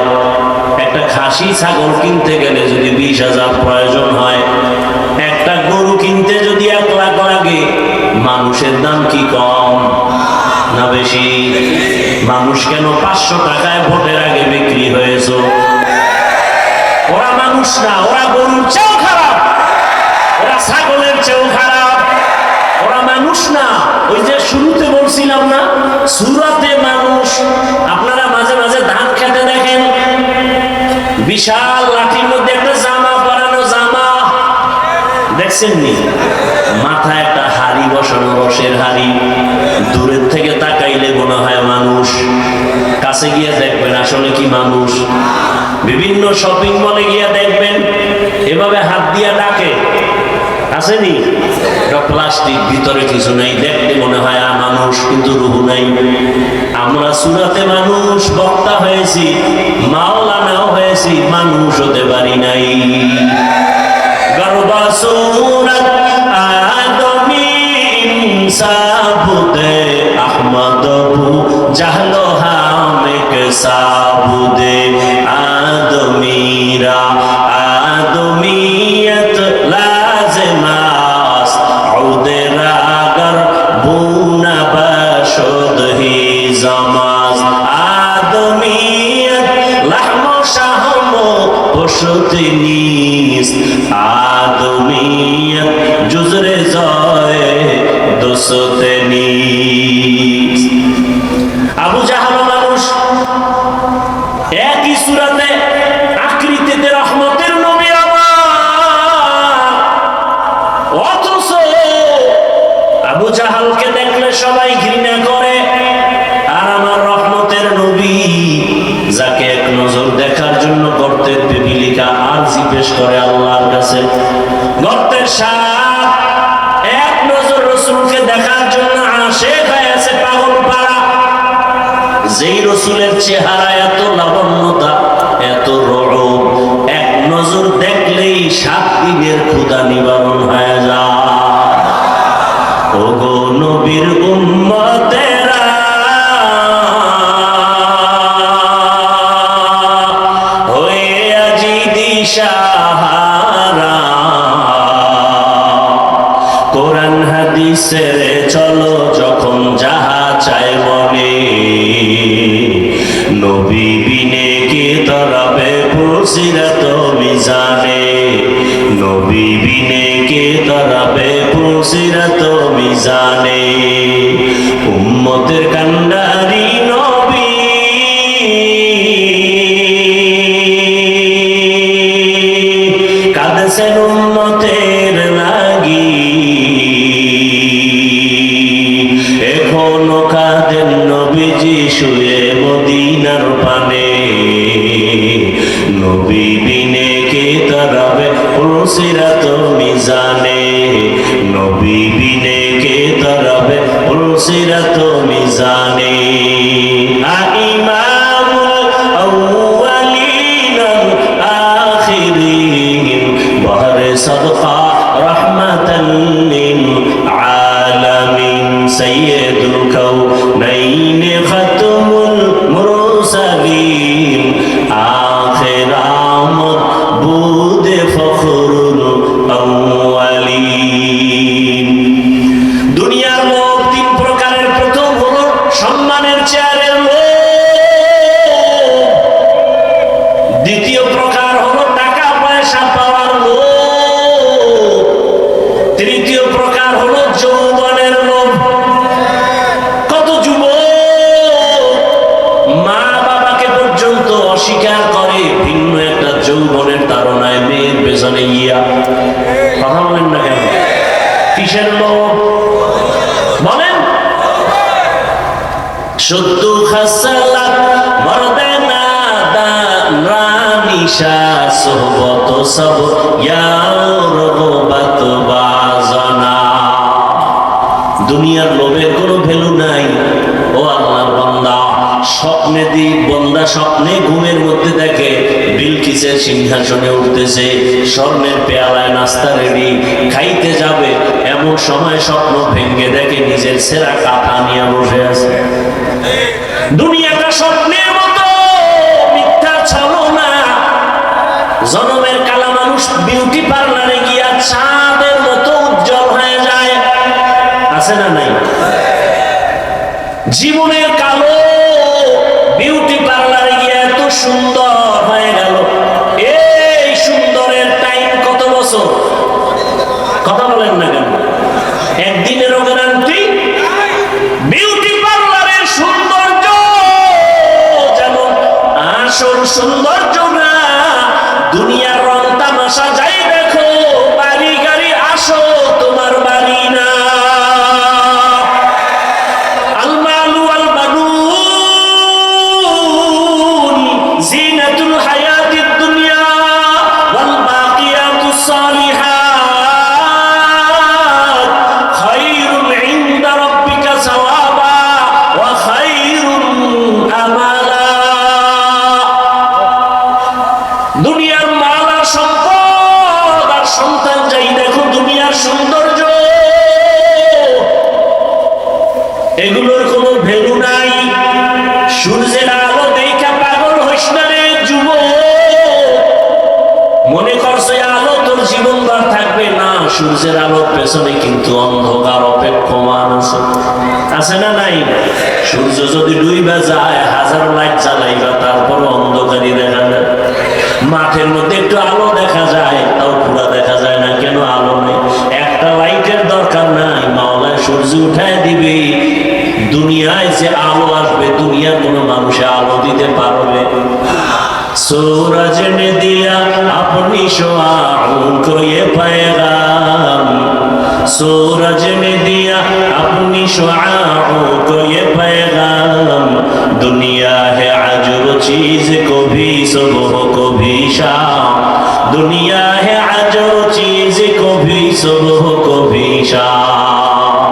[SPEAKER 1] একটা খাসি ছাগল কিনতে গেলে যদি 20,000 প্রয়োজন হয়, একটা গরু কিনতে যদি 1 লাখ লাগে, মানুষের দাম কি কম না বেশি? মানুষ কেন 500 টাকায় ভোটের আগে বিক্রি হয়েছে? ওরা মানুষ না, ওরা গরুর চেয়েও খারাপ, ওরা ছাগলের চেয়েও খারাপ, ওরা মানুষ না। ওই যে শুরুতে বলছিলাম না, সূরাতে মানুষ। আপনারা মাঝে মাঝে ধান খেতে দেখেন, বিশাল লাঠির মধ্যে একটা জামা পরানো, জামা দেখছেন নি? মাথায় একটা হাড়ি বসানো, রসের হাড়ি। দূরের থেকে তাকাইলে মনে হয় মানুষ, কাছে গিয়ে দেখবেন আসলে কি মানুষ। বিভিন্ন শপিং মলে গিয়ে দেখবেন এভাবে হাত দিয়া ডাকে, আসেনি? প্লাস্টিক, ভিতরে কিছু নাই, দেখতে মনে হয় মানুষ, কিন্তু রুহু নাই। আমরা সূরাতে মানুষ বক্তা হয়েছি, মাওলানাও হয়েছি, মানুষ হতে পারি নাই। গর্বা সূরাত আদমি ইনসাবুদে আহমদ বু জাহলো হামেক সাবুদে আদমিরা আদমিয়ত লাজমাস উদেরা গর বুনা বশদ হি জামাস আদমিয়ত লাহম শাহম পশুত নিস আদমিয়ত জুজরে জয় দোসতে নিস। আবু জাহল মানুষ, একই সূরাতে আকৃতিতে রহমতের নবী আমার, অথচ আবু জাহালকে দেখলে সবাই ঘৃণা করে। আর আমার রহমতের নবী, যাকে এক নজর দেখার জন্য গর্তের পিপিলিকা আরজি পেশ করে আল্লাহর কাছে, গর্তের সাপ এক নজর রাসূলকে দেখার জন্য আশিক হয়েছে, পাগল পাড়া। যেই রাসূলের চেহারা এত লাবণ্যতা, এত রূপ, এক নজর দেখলেই 7 দিনের ক্ষুধা নিবারণ হয়ে যায়। ওগো নবীর উম্মতেরা, হয়ে আজি দিশাহারা, কোরআন হাদিসের চলো যখন যাহা চায় বলে, নবী বিনে কে তরাবে পুরসিরাত মিজানে, নবী বিনে কে তরাবে পুরসিরাত মিজানে। উম্মতের কান্ডারি নবী, কাঁদছেন উম্মতের লাগি, এখনো কাঁদেন নবীজি শুয়ে মদিনার পানে, নবী বিনে কে তরাবে পুরসিরাত মিজানে, নবী বিনে কে তরাবে পুরসিরাত মিজানে। ইমামুল আউয়ালিন আখিরিন বহরে সাদকা রাহমাতাল লিল আলামিন, সাইয়্যিদুল কাউনাইন খাতমুল মুরসালিন, আখির আমদ বুদে ফখরুল আউয়ালিন। দুনিয়ার লোক 3 প্রকারের। প্রথম হলো সম্মানের চেয়ারের লোক, দ্বিতীয় প্রকার হলো টাকা পয়সা পাওয়ার লোক, তৃতীয় প্রকার হলো যৌবনের লোভ। কত যুবক মা বাবাকে পর্যন্ত অস্বীকার করে ভিন্ন একটা যৌবনের তাড়নায় মেয়ের পেছনে গিয়া। কথা বলেন না কেন? কিসের লোভ বলেন? শুদ্ধ খাসালাত মর্দানা দানিশা সোহবত সব ইয়ারগবাত বাজানা। দুনিয়ার লোভের কোনো ভ্যালু নাই। ও আল্লাহর বান্দা, স্বপ্নে বন্দা স্বপ্নে ঘুমের মধ্যে দেখে বিলকিসের সিংহাসনে উঠতেছে, স্বর্ণের পেয়ালায় নাস্তা রেডি, খাইতে যাবে, এমন সময় স্বপ্ন ভেঙ্গে দেখে নিজের সেরা কাঁথা নিয়ে বসে আছে। দুনিয়াটা স্বপ্নের মতো, মিথ্যা ছলনা। জনমের কালা মানুষ বিউটি পার্লারে গিয়া চাঁদের মতো উজ্জ্বল হয়ে যায়, আছে না নাই? জীবনের কালো বিউটি পার্লারে গিয়ে এত সুন্দর হয়ে গেল। এই আসল সৌন্দর্য না, দুনিয়ার রং তামাশা যাই দেখো, বাড়ি গাড়ি আসো তোমার বাড়ি না। আল মালু ওয়াল বানুন জিনাতুল হায়াতিদ দুনিয়া ওয়াল বাকিয়াতুস সালিহাত খায়রুন ইনদা রাব্বিকা সাওয়াবা ওয়া খায়রুন আমালা। দুনিয়ার মাল আর সম্পদ আর সন্তান যাই দেখো, দুনিয়ার সৌন্দর্য, এগুলোর কোনো ভ্যালু নাই। সূর্যের আলো দেখা পাগল হইস না রে যুবক, মনে করছে আলো তোর জীবনভর থাকবে না। সূর্যের আলোর পেছনে কিন্তু অন্ধকার অপেক্ষমান আছে না নাই? সূর্য যদি ডুইবা যায়, হাজার লাইট জ্বালাইবা তারপর অন্ধকারই দেখা যায়। মাঠের মধ্যে একটু আলো দেখা যায়, তাও পুরা দেখা যায় না। কেন? আলো নেই। একটা লাইটের দরকার নাই, মাওলায় সূর্য উঠায় দিবে। দুনিয়ায় যে আলো আসবে, দুনিয়ার কোনো মানুষে আলো দিতে পারবে? सूरज ने दिया अपनी शुआओं को ये पैगाम, सूरज ने दिया अपनी शुआओं को ये पैगाम, दुनिया है अजब चीज को भी सुबह को भी शाम, दुनिया है अजब चीज को भी सुबह को भी शाम।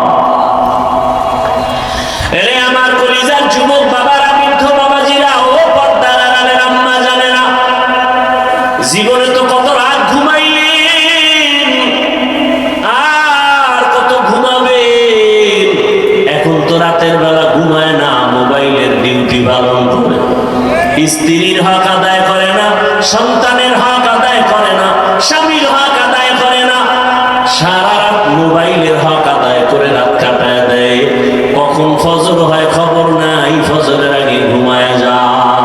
[SPEAKER 1] अरे हमार कलिजार যুবক বাবারা, বৃদ্ধ বাবাজিরা, ও পর্দার আড়ালের আম্মা জানেরা, জীবনে তো কত রাত ঘুমাইলেন আর কত ঘুমাবেন। এখন তো রাতের বেলা ঘুমায় না, মোবাইলের ডিউটি পালন করে। স্ত্রীর হক আদায় করে না, সন্তানের হক আদায় করে না, স্বামীর হক আদায় করে না, সারা রাত মোবাইলের হক আদায় করে রাত কাটায় দেয়। কখন ফজর হয় খবর নাই, ফজরের আগে ঘুমায় যায়।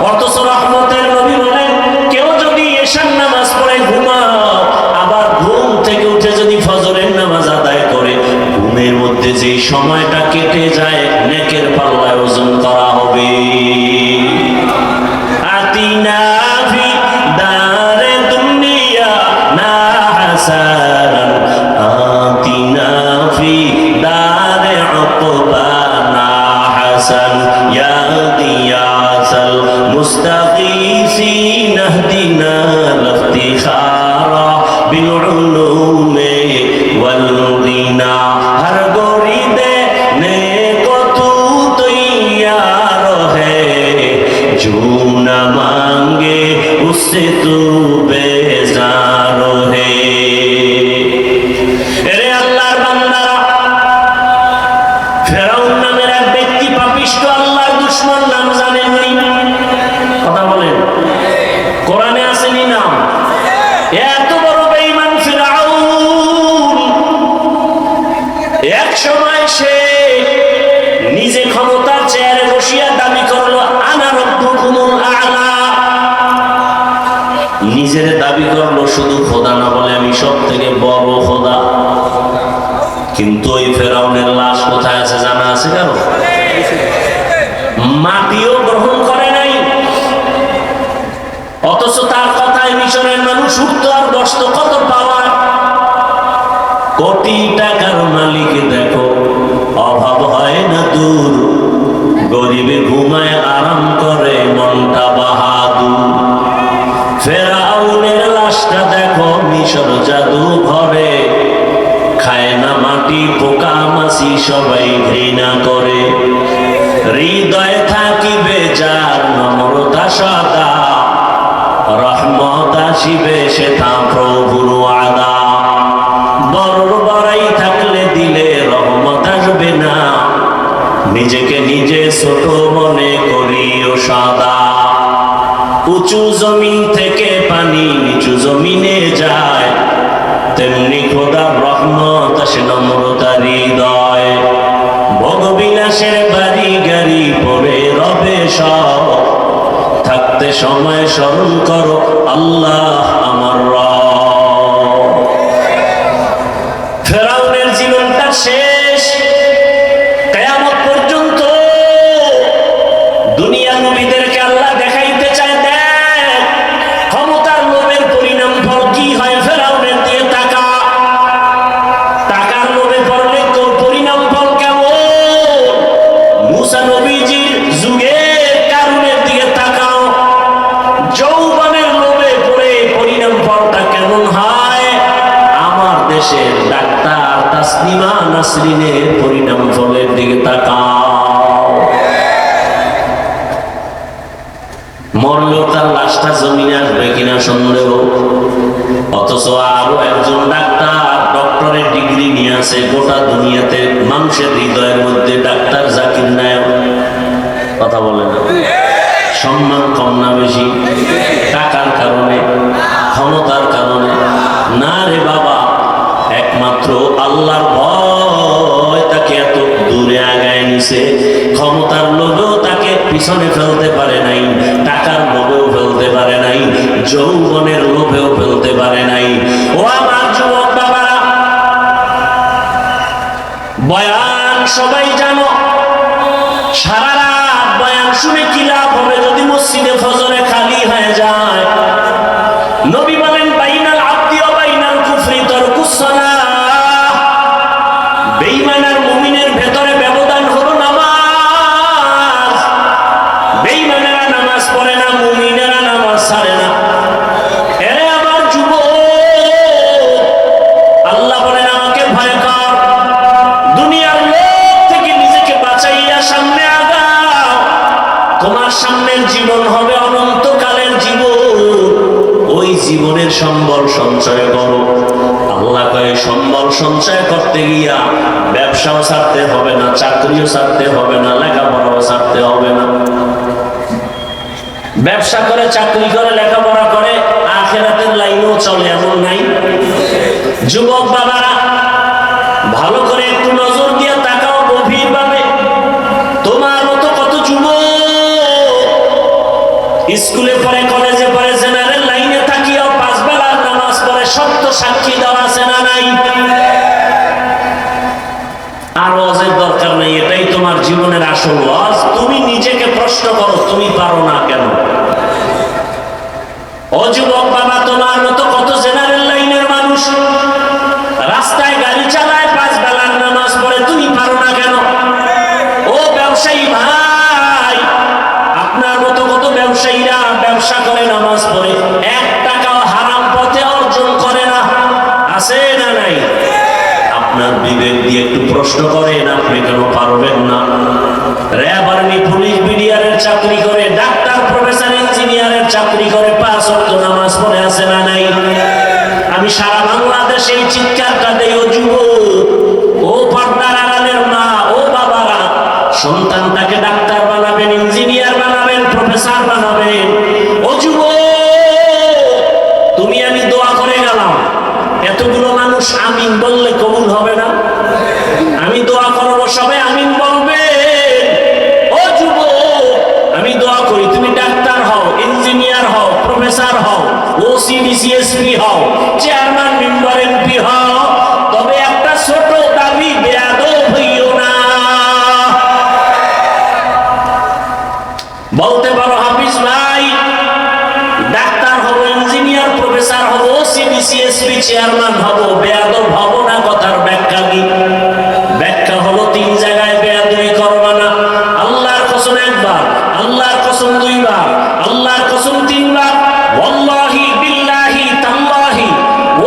[SPEAKER 1] অথচ রহমতের নবী বলেন, কেউ যদি এশার নামাজ পড়ে ঘুমাও, আবার ঘুম থেকে উঠে যদি ফজরের নামাজ আদায় করে, ঘুমের মধ্যে যে সময়টা কেটে যায় নেকের পাল্লায় ওজন করা হবে। আতিনা ফি দারে দুনিয়া না হাসানান, আতিনা ফি দারে উকবানা হাসান, ইয়া দিয়াসাল মুস্তাগীসিন ইহদিনা লিফতিখারা বিল উলুমি ওয়াল গিনা, হর গোরি দেনে কো তু তৈয়ার है, जो न मांगे उससे तू बेजार है। এরে আল্লাহর বান্দারা, ফেরাউন নামের এক ব্যক্তি পাপিষ্ঠ, আল্লাহর দুশমন, নাম জানেননি? কথা বলেন, কোরআনে আসেনি নাম? এত বড় বেঈমান ফিরাউন, এক সময় সে নিজে ক্ষমতার চেয়ারে বসিয়া দাবি করলো, আনা রব্বুকুমুল আ'লা। নিজের দাবি করলো, শুধু খোদা না বলে আমি সব থেকে বড় খোদা। কিন্তু ওই ফেরাউনের লাশ কোথায় আছে জানা আছে কারো? মাটিও গ্রহণ করে নাই। অথচ তার কথায় মিশরের মানুষ উঠত আর বসত। কত পাওয়ার! কোটি টাকার মালিক দেখো, অভাব হয় না দূর, গরিবে ঘুমায় আরাম করে মনটা বাহাদুর। ফেরাউনের লাশটা দেখো মিশর জাদু ঘরে, খায় না মাটি পোকা মাছি সবাই ঘৃণা করে। হৃদয় থাকিবে যার নম্রতা সদা, রহমত আসিবে সে তা প্রভুর ওয়াদা। বড় বড়াই থাকলে দিলে রহমত আসবে না, নিজেকে নিজে ছোট মনে করিও সদা। উঁচু জমিন থেকে পানি নিচু জমিনে যায়, তেমনি খোদার রহমত আসে নম্রতার হৃদয়। ভোগবিলাসের বাড়ি গাড়ি পরে রবে সব, থাকতে সময় স্মরণ করো আল্লাহ আমার রব। ফেরাউনের জীবনটা শেষ। কিয়ামত পর্যন্ত দুনিয়া নবীদেরকে আল্লাহ দেখাই মরলেও তার লাশটা জমিনে আসবে কিনা সন্দেহ। অথচ আরো একজন ডাক্তার ডক্টরের ডিগ্রি নিয়ে আছে, গোটা দুনিয়াতে মানুষের হৃদয়ের মধ্যে ডাক্তার জাকির নায়ক। কথা বলে না? সম্মান কম না বেশি? টাকার কারণে, ক্ষমতার কারণে না রে বাবা, একমাত্র আল্লাহর ভয় তাকে এত দূরে আগায় নিছে। ক্ষমতার লোভেও তাকে পিছনে ফেলতে পারে নাই, টাকার লোভেও ফেলতে পারে নাই, যৌবনের লোভেও ফেলতে পারে নাই। ও আমার যুবক বাবারা, বয়ান সবাই জানো, সারা রাত বয়ান শুনে কি লাভ হবে যদি মসজিদে ফজরে খালি হয়ে যায়? নবী বলেন বাইনাল আব্দি ওয়া বাইনাল কুফরি তারকুস সালাহ। বেঈমান আর মুমিনের ভেতরে ব্যবধান হলো নামাজ। বেঈমানেরা নামাজ পড়ে না, মুমিনেরা নামাজ ছাড়ে না। এরে আমার যুবক, আল্লাহ বলেন আমাকে ভয় কর, দুনিয়ার লোক থেকে নিজেকে বাঁচাইয়া সামনে আগাও। তোমার সামনের জীবন হবে অনন্তকালের জীবন। ওই জীবনের সম্বল সঞ্চয় করো। আল্লাহ কয় সম্বল সঞ্চয় করতে গিয়া ব্যবসাও ছাড়তে হবে না, চাকরিও ছাড়তে হবে না, লেখাপড়াও ছাড়তে হবে না। ব্যবসা করে, চাকরি করে, লেখাপড়া করে, আখিরাতের লাইনেও চলে, এমন নাই? যুবক বাবারা, ভালো করে একটু নজর দিয়ে তাকাও গভীরভাবে। তোমার মতো কত যুবক স্কুলে পড়ে, কলেজে পড়ে, জেনারেল লাইনে থাকিও 5 বেলার নামাজ পড়ে, সত্য সাক্ষী দেওয়া আছে না নাই? আর ওয়াজের দরকার নেই, এটাই তোমার জীবনের আসল ওয়াজ। তুমি নিজেকে প্রশ্ন করো, তুমি পারো না কেন? ও যুবক বাবা, তোমার মতো কত জেনারেল লাইনের মানুষ রাস্তায় গাড়ি চালায়, 5 বেলার নামাজ পড়ে, তুমি পারো না কেন? ও ব্যবসায়ী ভাই, আপনার মতো কত ব্যবসায়ীরা ব্যবসা করে, নামাজ পড়ে, 1 টাকাও হারাম পথে অর্জন করে না, আছে না নাই? আপনার বিবেক দিয়ে একটু প্রশ্ন করেন, আপনি কেন পারবেন না? র্যাব, আর্মি, পুলিশ, বিডিআরের চাকরি করে, ডাক্তার, প্রফেসর, ইঞ্জিনিয়ারের চাকরি করে, 5 ওয়াক্ত নামাজ পড়ে, আছে না নাই? আমি সারা বাংলাদেশে এই চিৎকারটা দেই, ও যুবক, ও পর্দার আড়ালের মা, ও বাবারা, সন্তানটাকে ডাক্তার বানাবেন, ইঞ্জিনিয়ার বানাবেন, প্রফেসর বানাবেন। ও যুবক, তুমি আমি দোয়া করে গেলাম, এতগুলো মানুষ আমিন বললে কবুল হবে না? আমি দোয়া করবো, সবাই আমিন বলবে। ও যুবক, আমি দোয়া করি তুমি ডাক্তার হও, ইঞ্জিনিয়ার হও, প্রফেসর হও, ওসি, ডিসিএসপি হও, চেয়ারম্যান, মেম্বার, এমপি হও, তবে একটা ছোট দাবি, বেয়াদব হইও না। বলতে পারো হাফিজ ভাই, ডাক্তার হব, ইঞ্জিনিয়ার, প্রফেসর হব, ওসি, ডিসিএসপি, চেয়ারম্যান হব, বেয়াদব হব না। কথার ব্যাখ্যা কি? ব্যাখ্যা হলো 3 জায়গায় বেয়াদবি করবা না। আল্লাহর কসম 1 বার, আল্লাহর কসম 2 বার, আল্লাহর কসম 3 বার, ওয়াল্লাহি বিল্লাহি তাল্লাহি।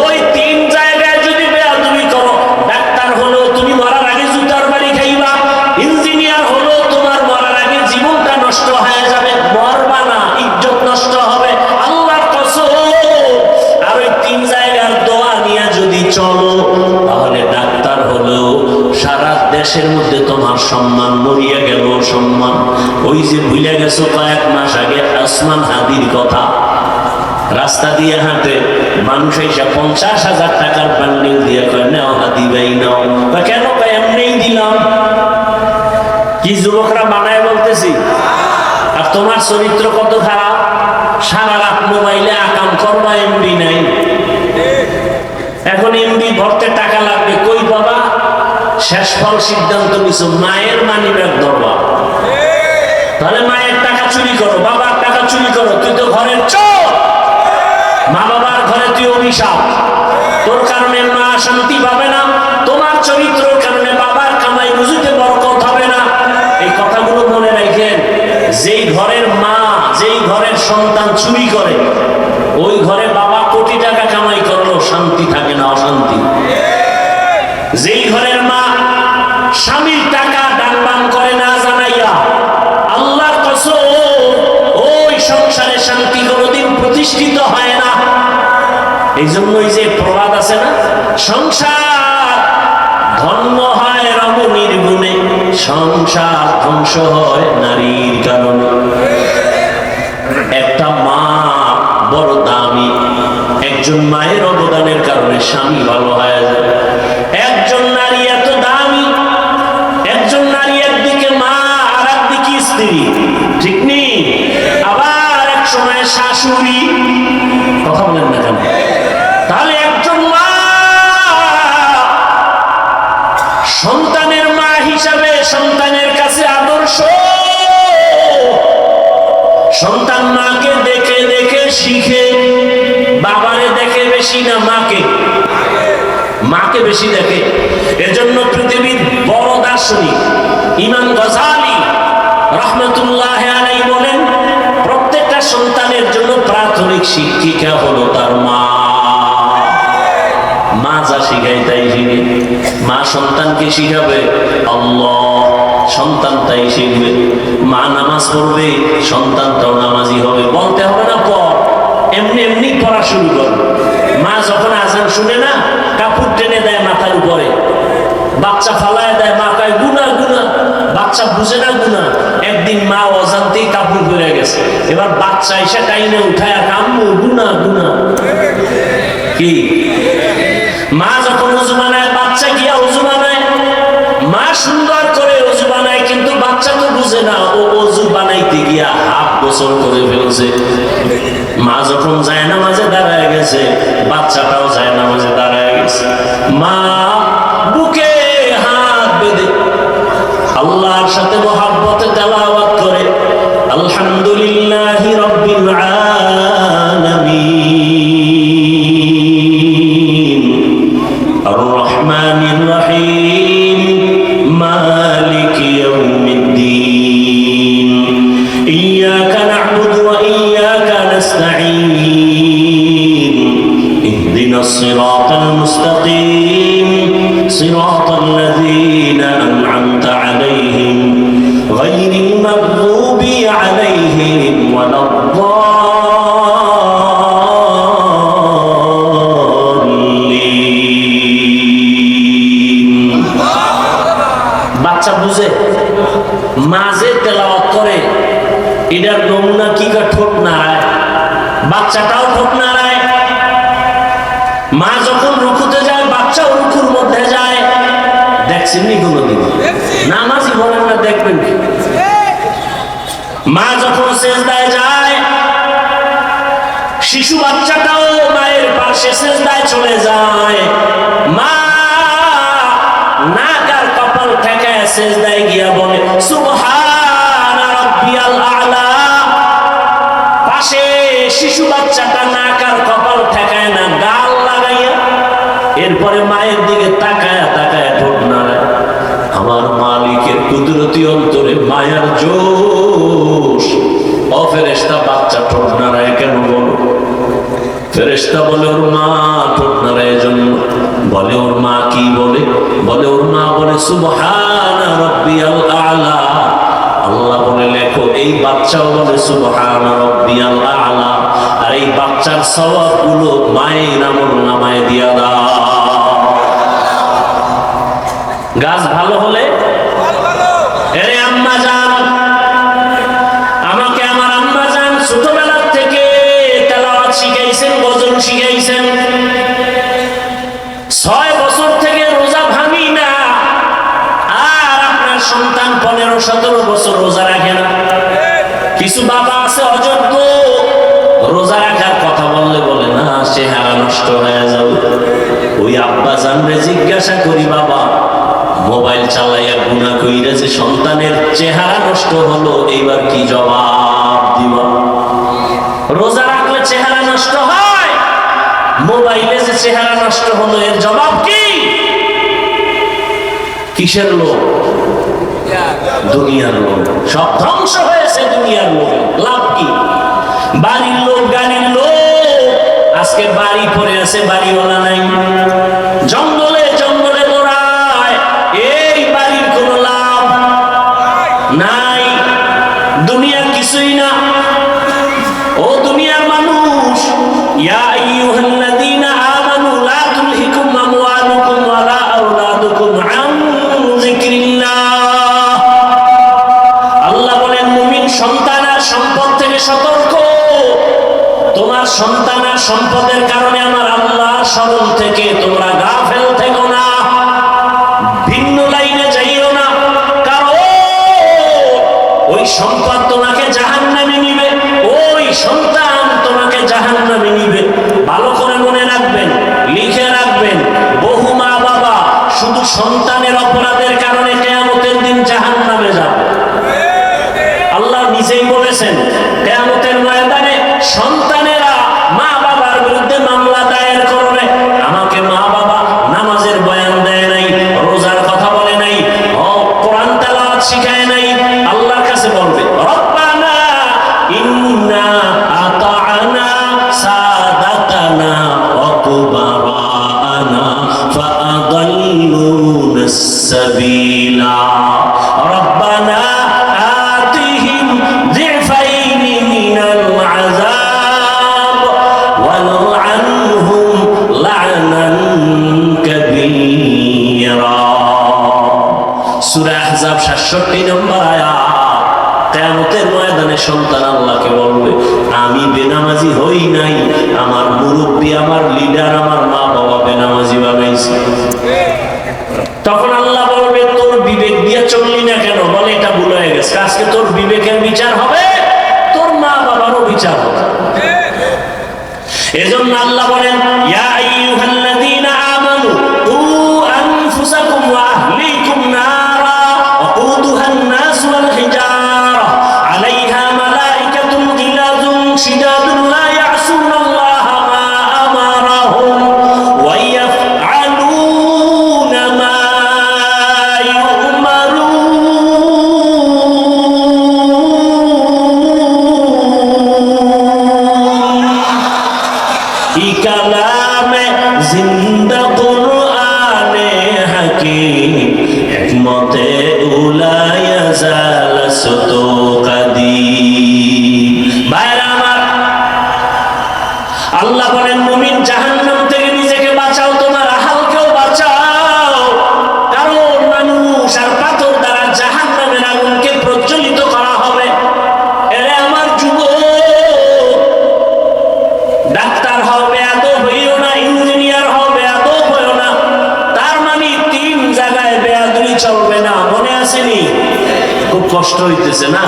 [SPEAKER 1] ওই 3 জায়গায় যদি বেয়াদবি করো, ডাক্তার হলো তুমি মরার আগে জুতার বাড়ি খাইবা, ইঞ্জিনিয়ার হলো তোমার মরার আগে জীবনটা নষ্ট হয়ে যাবে, মরবা না, ইজ্জত নষ্ট হবে, আল্লাহর কসম। আর ওই 3 জায়গার দোয়া নিয়ে যদি চলো, তাহলে ডাক্তার হলেও সারা দেশের মধ্যে তোমার সম্মান, মরিয়া গেল সম্মান। ওই যে ভুলে গেছো কয়েক মাস আগে আসমান হাদির কথা, রাস্তা দিয়ে হাঁটে, মানুষ এসে 50,000 টাকার বান্ডিল দিয়ে কয়, নাও হাদি ভাই নাও। কেন? এমনি দিলাম। কি যুবকরা বানায় বলতেছি? আর তোমার চরিত্র কত খারাপ, সারা রাত মোবাইলে আকাম করবা, এমবি নাই। এখন এমবি ভরতে টাকা লাগবে, কই বাবা? শেষ ফল সিদ্ধান্ত নিছো মায়ের মানিব্যাগ ধরবা। তাহলে মায়ের টাকা চুরি করো, বাবার টাকা চুরি করো, তুই তো ঘরের চোর। মা বাবার ঘরে তুই অভিশাপ, তোর কারণে মা শান্তি পাবে না, তোমার চরিত্রের কারণে বাবার কামাই রুজিতে বরকত হবে না। এই কথাগুলো মনে রাখেন। যেই ঘরের মা, যেই ঘরের সন্তান চুরি করে, ওই ঘরে বাবা কোটি টাকা কামাই করলো শান্তি থাকে না, অশান্তি। যেই ঘরের মা স্বামীর টাকা দান করে না জানাইয়া, আল্লাহর কসম, ওই সংসারে এই জন্যই যে প্রবাদ আছে না, সংসার ধন্য হয় রমণীর গুণে, সংসার ধ্বংস হয় নারীর কারণে। একটা মা বড় দামি, একজন মায়ের অবদানের কারণে স্বামী ভালো হয়ে যায়। একজন নারী এত দামি, একজন নারী একদিকে মা আর একদিকে স্ত্রী, ঠিক নেই? আবার এক সময় শাশুড়ি, কথা বলেন না কেন? তাহলে একজন মা সন্তানের মা হিসাবে সন্তানের কাছে আদর্শ। সন্তান মাকে দেখে দেখে শিখে, বাবারে দেখে বেশি না মাকে, মাকে বেশি দেখে। এজন্য পৃথিবীর বড় দার্শনিক ইমাম গজালি রাহমাতুল্লাহ আলাইহি বলেন, প্রত্যেকটা সন্তানের জন্য প্রাথমিক শিক্ষিকা হলো তার মা। মা যা শিখায় তাই শিখে। মা সন্তানকে শিখাবে আল্লাহ, সন্তান তাই শিখবে। মা নামাজ পড়বে, সন্তানটাও নামাজি হবে। বলতে হবে না পড়, এমনি এমনি পড়া শুরু করে। মা যখন আজান শুনে না, কাপড় টেনে দেয় মাথার উপরে, বাচ্চা ফালায় দেয়, মা কয় গুনা গুনা। বাচ্চা বুঝে না গুনা। একদিন মা অজান্তেই কাপড় পরে গেছে, এবার বাচ্চা এসে টাইনে উঠায় আম্মু গুনা গুনা। কি মা যখন উজু বানায়, বাচ্চা গিয়া উজু বানায়, মা সুন্দর করে উজু বানায়, কিন্তু বাচ্চা তো বুঝে না, ও উজু বানাইতে গিয়া হাফ গোসল করে ফেলছে। মা যখন যায় নামাজে দাঁড়ায় গেছে, বাচ্চাটাও যায় নামাজে দাঁড়ায় গেছে। মা বুকে হাত বেঁধে আল্লাহর সাথে মহব্বতে তেলাওয়াত করে আলহামদুলিল্লাহি রাব্বিল আলামিন আর রহমানির রহিম মালিকি ইয়াউমিদ্দিন ইয়াকা না'বুদু ওয়া ইয়াকা নাস্তাঈন ইহদিনাস সিরাতাল মুস্তাকিম সিরাতাল লাযীনা আন'আমতা আলাইহিম গায়রিল মাগযুবি আলাইহিম ওয়ালাদ-দাল্লিন। বাচ্চা বুঝে, মাঝে তেলাওয়াত করে, এটার নমুনা কি করে ঠোঁট নাড়ায়, বাচ্চাটাও ঠোঁট নাড়ায়। মা যখন রুকুতে যায়, বাচ্চাও রুকুর মধ্যে যায়। দেখছেন নি কোনদিন? নামাজি বলেন না, দেখবেন কি? মা যখন সেজদায় যায়, শিশু বাচ্চাটাও মায়ের পাশে সেজদায় চলে যায়। মা নাক আর কপাল ঠেকায় সেজদায় গিয়া বলে সুবহানা রাব্বিয়াল আ'লা। পাশে শিশু বাচ্চাটা নাক আর কপাল ঠেকায় না, গাল লাগাইয়া এরপরে মায়ের দিকে তাকায় তাকায় ঠোঁট নাড়ায়। আমার মালিকের কুদরতি অন্তরে মায়ার জোশ। ও ফেরেশতা, বাচ্চা ঠোঁট নাড়ায় কেন বলো? ফেরেশতা বলে ওর মা ঠোঁট নাড়ায় এজন্য। বলে ওর মা কি বলে? বলে ওর মা বলে সুবহানা রাব্বিয়াল আ'লা। আল্লাহ বলে লেখো, এই বাচ্চাও বলে সুবহানা রাব্বিয়াল আ'লা। আর এই বাচ্চার সওয়াবগুলো মায়ের আমলনামায় দিয়া দাও। গাছ ভালো হলে এরে আম্মা জান, আমাকে আমার আম্মা জান ছোটবেলা থেকে তেলাওয়াত শিখাইছেন, গজল শিখাইছেন। 6 বছর থেকে রোজা ভাঙি না। আর আপনার সন্তান 15-17 বছর রোজা রাখে না। কিছু বাবা আছে অযোগ্য, রোজা রাখার কথা বললে বলে না, চেহারা নষ্ট হয়ে যাবে। ওই আব্বা জানরে জিজ্ঞাসা করি, বাবা মোবাইল চালাইয়া গুনাহ কইরা যে সন্তানের চেহারা নষ্ট হলো, এইবার কি জবাব দিবা? রোজা রাখলে চেহারা নষ্ট হয়, মোবাইলে যে চেহারা নষ্ট হলো, এর জবাব কি? কিসের লোক? দুনিয়ার লোক। সব ধ্বংস হয়েছে দুনিয়ার লোক। লাভ কি? বাড়ির লোক, গাড়ির লোক। আজকে বাড়ি পড়ে আছে, বাড়িওয়ালা নাই। জঙ্গলে জঙ্গলে দৌড়ায়, এই বাড়ির কোনো লাভ নাই। দুনিয়া কিছুই না। ও দুনিয়ার মানুষ, ইয়া আইয়ুহাল্লাযীনা সতর্ক, তোমার সন্তান আর সম্পদের কারণে আমার আল্লাহর স্মরণ থেকে তোমরা গাফেল থেকো না, ভিন্ন লাইনে যাইও না। কারণ ওই সম্পদ তোমাকে জাহান্নামে নিবে, ওই সন্তান তোমাকে জাহান্নামে নিবে। ভালো করে মনে রাখবেন, লিখে রাখবেন, বহু মা বাবা শুধু সন্তানের অপরাধের কারণে কিয়ামতের দিন জাহান্নামে যাবে। আল্লাহ নিজেই বলেছেন কিয়ামতের ময়দানে সন্তানেরা মা বাবার বিরুদ্ধে মামলা দায়ের করবে। আমাকে মা বাবা নামাজের বয়ান দেয় নাই, রোজার কথা বলে নাই, কোরআন তেলাওয়াত শিখায় নাই, আল্লাহর কাছে বলবে রব্বানা ইন্না আতা'না সাদাতানা ওয়া কুবারানা ফাআদাল্লুনা সাবিলা রব্বানা আতিহিম যিফাইনি মিনাল আযাব ওয়ালআনহুম লা'নান কাবীরা। সূরা আহজাব 67 নম্বর আয়াত। কিয়ামতের ময়দানে সন্তান আল্লাহকে বলবে আমি বেনামাজি হই নাই, আমার মুরব্বী, আমার লিডার, আমার মা বাবা বেনামাজি বানাইছে। তখন আল্লাহ বলবে তোর বিবেক দিয়ে চললি না কেন? বলে এটা ভুল হয়ে গেছে, আজকে তোর বিবেকের বিচার হবে, তোর মা বাবারও বিচার হবে। এজন্য আল্লাহ বলেন ইয়া আইয়ুহাল্লাযীনা আমানু কু আনফুসাকুম ওয়া আহলিকুম নারা ওয়াকুদুহান নাস ওয়াল হিজারা আলাইহা মালাইকাতুন গিলাযুন শিদাদুন লা ইয়াসুনাল্লাহা মা আমারাহুম ওয়া ইয়াফআলুনা মা ইউমারুন। ই কালামে জিন্দা কুরআনে হাকীম হিকমতে উলায়া জালাসতু কাদীম। ভাইরা আমার, আল্লাহ বলেন মুমিন জাহান্নাম থেকে নিজেকে বাঁচাও, তোমার আহালকেও বাঁচাও। কারণ মানুষ আর পাথর দ্বারা জাহান্নামের আগুনকে প্রজ্বলিত করা হবে। এরে আমার যুবক, ডাক্তার হবে আদব হইও না, ইঞ্জিনিয়ার হবে আদব হইও না। তার মানে 3 জায়গায় বেয়াদবি চলবে না, মনে আসেনি? খুব কষ্ট হইতেছে না?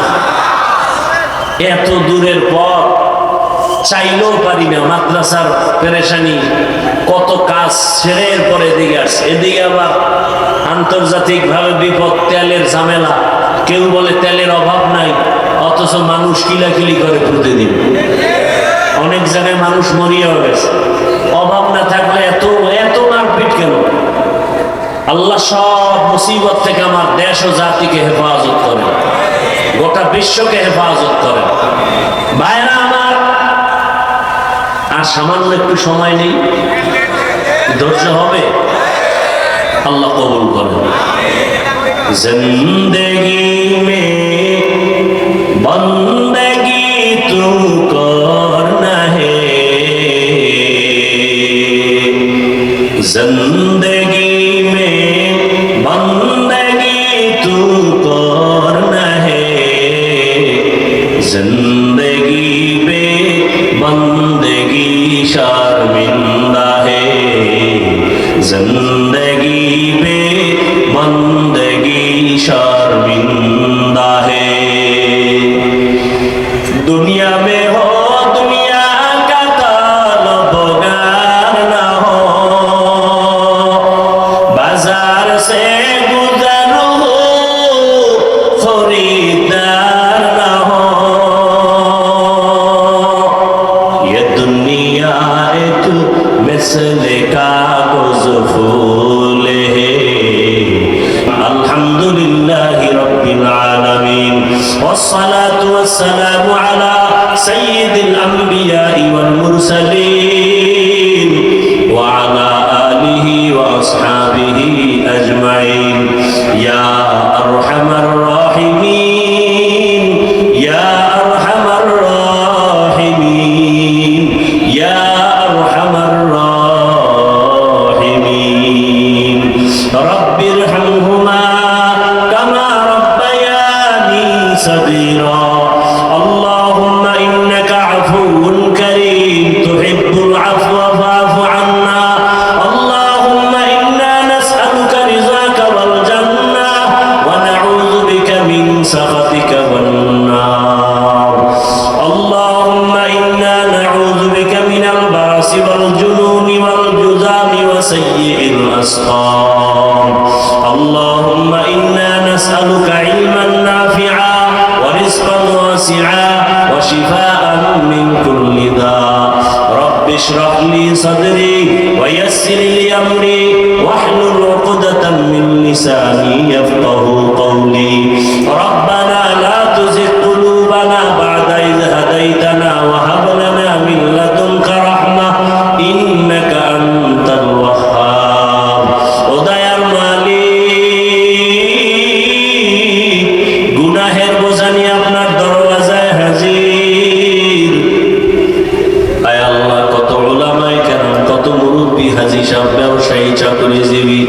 [SPEAKER 1] এত দূরের পর চাইলেও পারি না, মাদ্রাসার পেরেশানি, কত কাজ ছেড়ে এরপরে এদিকে আসছে। এদিকে আবার আন্তর্জাতিক ভাবে বিপদ, তেলের ঝামেলা। কেউ বলে তেলের অভাব নাই, অথচ মানুষ কিলাকিলি করে প্রতিদিন। অনেক জায়গায় মানুষ মরিয়া গেছে। অভাব না থাকলে এত এত মারপিট কেন? আল্লাহ সব মুসিবত থেকে আমার দেশ ও জাতিকে হেফাজত করে, গোটা বিশ্বকে হেফাজত করে। ভাইরা আমার, আর সামান্য একটু সময় নেই, ধৈর্য হবে, আল্লাহ কবুল করেন। জিন্দেগি মে বন্দেগি তু করনা হে, জিন্দেগি মে বন্দেগি তু করনা হে, जिंदगी पे बंदगी शर्मिंदा है, जिंदगी पे बंदगी शर्मिंदा है। दुनिया में हो दुनिया का तलबगार ना हो, बाजार से गुजर हो खरीदार ना हो। ये दुनिया एक मिसले कागज फूल है। अल्हम्दुलिल्लाहि रब्बिल आलमीन वस्सलातु वस्सलामु अला सय्यिदिल अंबिया'i वल मुरसलीन व अला आलिहि व अस्हाबिहि अजमाइन। या अरहमर राहिमीन, या अरहमर राहिमीन, या अरहमर राहिमीन। रब्बिरहमहुमा कमा रब्बयानी सगीरा। अल्लाहुम्मा واسعا وشفاء من كل داء رب اشرح لي صدري ويسر لي أمري واحلل عقدة من لساني يفقه قولي ربنا لا تزغ قلوبنا بعد إذ هديتنا وهب لنا من لدنك رحمة إنك أنت الوهاب وديار মালিক গুনাহের বোঝা নিয়ে আপনার দরওয়াজায় হাজির আয় আল্লাহ কত উলামায়ে কেরাম কত মুরব্বি হাজী সাহেব ব্যবসায়ী চাকরিজীবী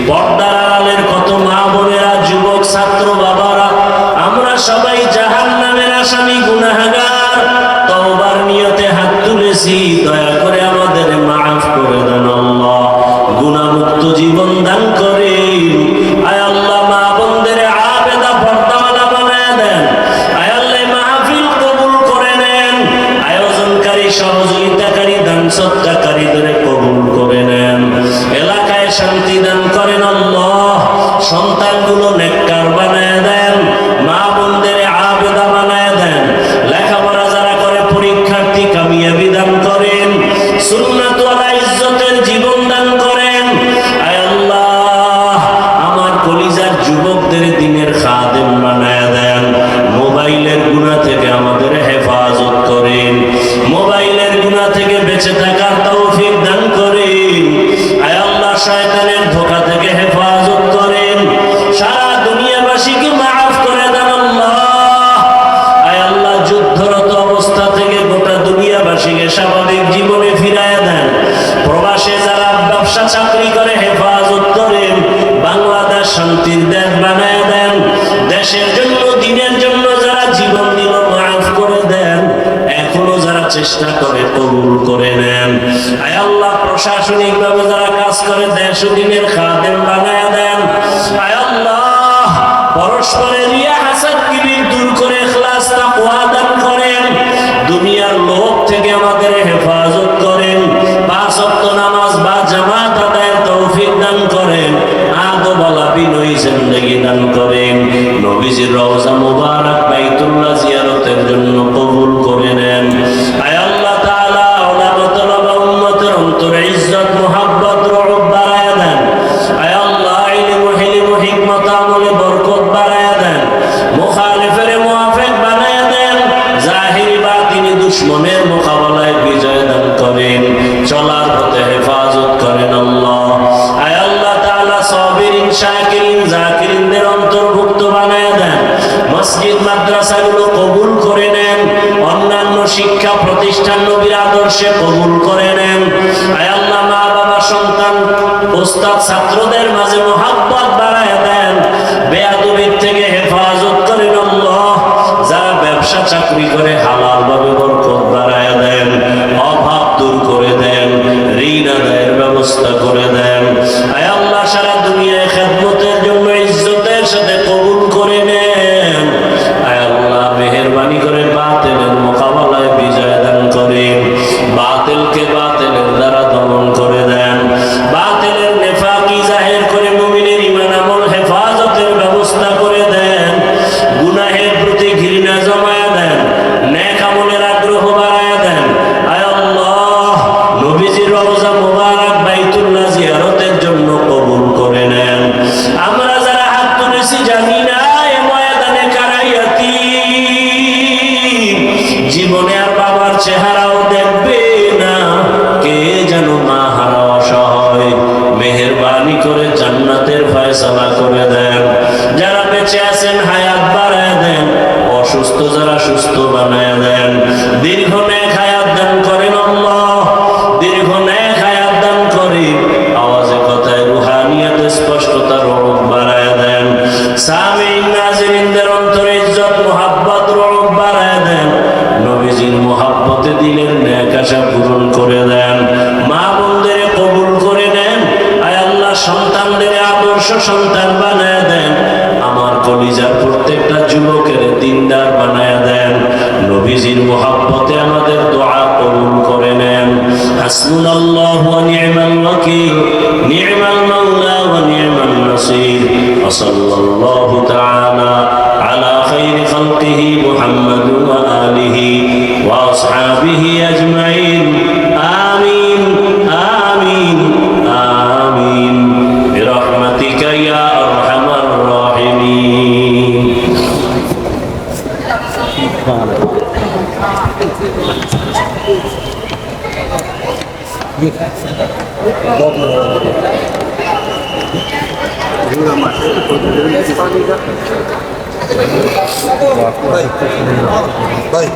[SPEAKER 1] পর্দার আড়ালের কত মা বোনেরা যুবক ছাত্র বাবারা আমরা সবাই জাহান্নামের আসামি গুনাহগার তওবার নিয়তে হাত তুলেছি দয়া করে আমাদের মাফ করে দেন আল্লাহ গুনাহমুক্ত জীবন দান করেন আয় আল্লাহ মা বোনদের আবেদা পর্দাওয়ালা বানায় দেন আয় আল্লাহ মাহফিল কবুল করে নেন আয়োজনকারী সহযোগিতাকারী দান সদকাকারীদের কবুল করে নেন এলাকায় শান্তি দান করেন আল্লাহ সন্তানগুলো নেককার বানায় দেন মা বোনদের আবেদা বানায় দেন লেখাপড়া যারা করে পরীক্ষার্থী কামিয়াবি দান করেন সুন্নাত ওয়ালা ইজ্জতের জীবন দান করেন আয় আল্লাহ আমার কলিজার যুবকদের দ্বীনের খাদেম বানায় দেন মোবাইলের গুনাহ থেকে আমাদের হেফাজত করেন মোবাইলের গুনাহ থেকে বেঁচে থাকার তৌফিক দান করেন আয় আল্লাহ শয়তানের ধোঁকা থেকে হেফাজত করেন সারা দুনিয়াবাসীকে মাফ করে দেন আল্লাহ আয় আল্লাহ যুদ্ধরত অবস্থা থেকে গোটা দুনিয়াবাসীকে স্বাভাবিক জীবনে ফিরায় দেন প্রবাসে যারা ব্যবসা চাকরি করে হেফাজত করেন বাংলাদেশ শান্তির দেশ বানায় দেন দেশের জন্য দিনের জন্য যারা জীবন দিল মাফ করে দেন এখনো যারা চেষ্টা করে কবুল করে নেন আয় আল্লাহ প্রশাসনিক ভাবে যারা কাজ করে দেশ ও দিনের খাদেম বানায় দেন আয় আল্লাহ পরস্পরের রিয়া হাসাদ কিবির দূর করে ইখলাস তাকওয়া দান করেন দুনিয়ার লোভ থেকে আমাদের হেফাজত করেন পাঁচ ওয়াক্ত নামাজ বা জামাত আদায়ের তৌফিক দান করেন আদবওয়ালা বিনয়ী জিন্দেগি দান করেন নবীজির রওজা মুবারক বাইতুল্লাহ জিয়ারতের জন্য কবুল করে নেন আয় আল্লাহ তাআলা উলামা তালাবা উম্মতের অন্তরে ইজ্জত মুহাব্বত রহমত বাড়ায়া দেন আয় আল্লাহ ইলম হিলম হিকমত আমলে বরকত বাড়ায়া দেন মুখালিফের মুওয়াফিক বানায়া দেন জাহিরি বাতিনি দুশমনের মোকাবেলায় বিজয় দান করেন চলার পথে হেফাজত করেন আল্লাহ আয় আল্লাহ তাআলা সাবিরিন শাকিরিন জাকিরিনদের অন্তর্ভুক্ত বানায়া দেন মসজিদ মাদ্রাসাগুলো কবুল করে নেন অন্যান্য শিক্ষা প্রতিষ্ঠান নবীর আদর্শে কবুল করে নেন আয় আল্লাহ মা বাবা সন্তান ওস্তাদ ছাত্রদের মাঝে মুহাব্বত বাড়ায় দেন বেয়াদবির থেকে হেফাজত করেন আল্লাহ যারা ব্যবসা চাকরি করে হালাল ভাবে বরকত বাড়ায় দেন অভাব দূর করে দেন ঋণ আদায়ের ব্যবস্থা করে দেন আয় আল্লাহ সারা দুনিয়ায় খেদমতের জন্য ইজ্জতের সাথে কবুল করে নেন আয় আল্লাহ মেহেরবানি করে বাতিলের মোকাবেলায় বিজয় দান করেন বাতিলকে বাতিলের দ্বারা দমন করে দেন বাতিলের নেফাকি জাহির করে মুমিনের ঈমান আমল হেফাজতের ব্যবস্থা করে দেন গুনাহের প্রতি ঘৃণা জমায়া দেন নেক আমলের আগ্রহ বাড়ায়া দেন আয় আল্লাহ নবীজির রওজা মুবারক বাইতুল্লাহ জিয়ারতের জন্য কবুল করে নেন আমরা যারা হাত তুলেছি জানি না এ ময়দানে কারাইয়াতি জীবনে আর বাবার চেহারাও দেখবে না কে যেন মা হারা অসহায় মেহেরবানি করে জান্নাতের ফয়সালা করে দেন যারা বেঁচে আছেন হায়াত বাড়ায় দেন অসুস্থ যারা সুস্থ বানায় দেন দীর্ঘ নেক হায়াত দান করেন আল্লাহ দীর্ঘ নেক হায়াত দান করে আওয়াজে কথায় রুহানিয়াতে স্পষ্টতা রূপ বাড়ায় দেন সামিঈন নাযিরিনদের অন্তরে ইজ্জত মুহাব্বত রূপ বাড়ায় দেন নবীজির মুহাব্বতে দিলের নেক আশা পূরণ করে দেন মা বোনদের কবুল করে নেন আয় আল্লাহ সন্তানদের আদর্শ সন্তান বানায় দেন আমার কলিজার প্রত্যেকটা যুবকের দিনদার বানায় দেন নবীজির মুহাব্বতে আমাদের দোয়া কবুল করে নেন হাসবুনাল্লাহু ওয়া নি'মাল ওয়াকিল নি'মাল মাওলা ওয়া নি'মান নাসির ওয়া সাল্লাল্লাহু তাআলা আলা খাইরি খালকিহি মুহাম্মাদুন ওয়া
[SPEAKER 2] ভাই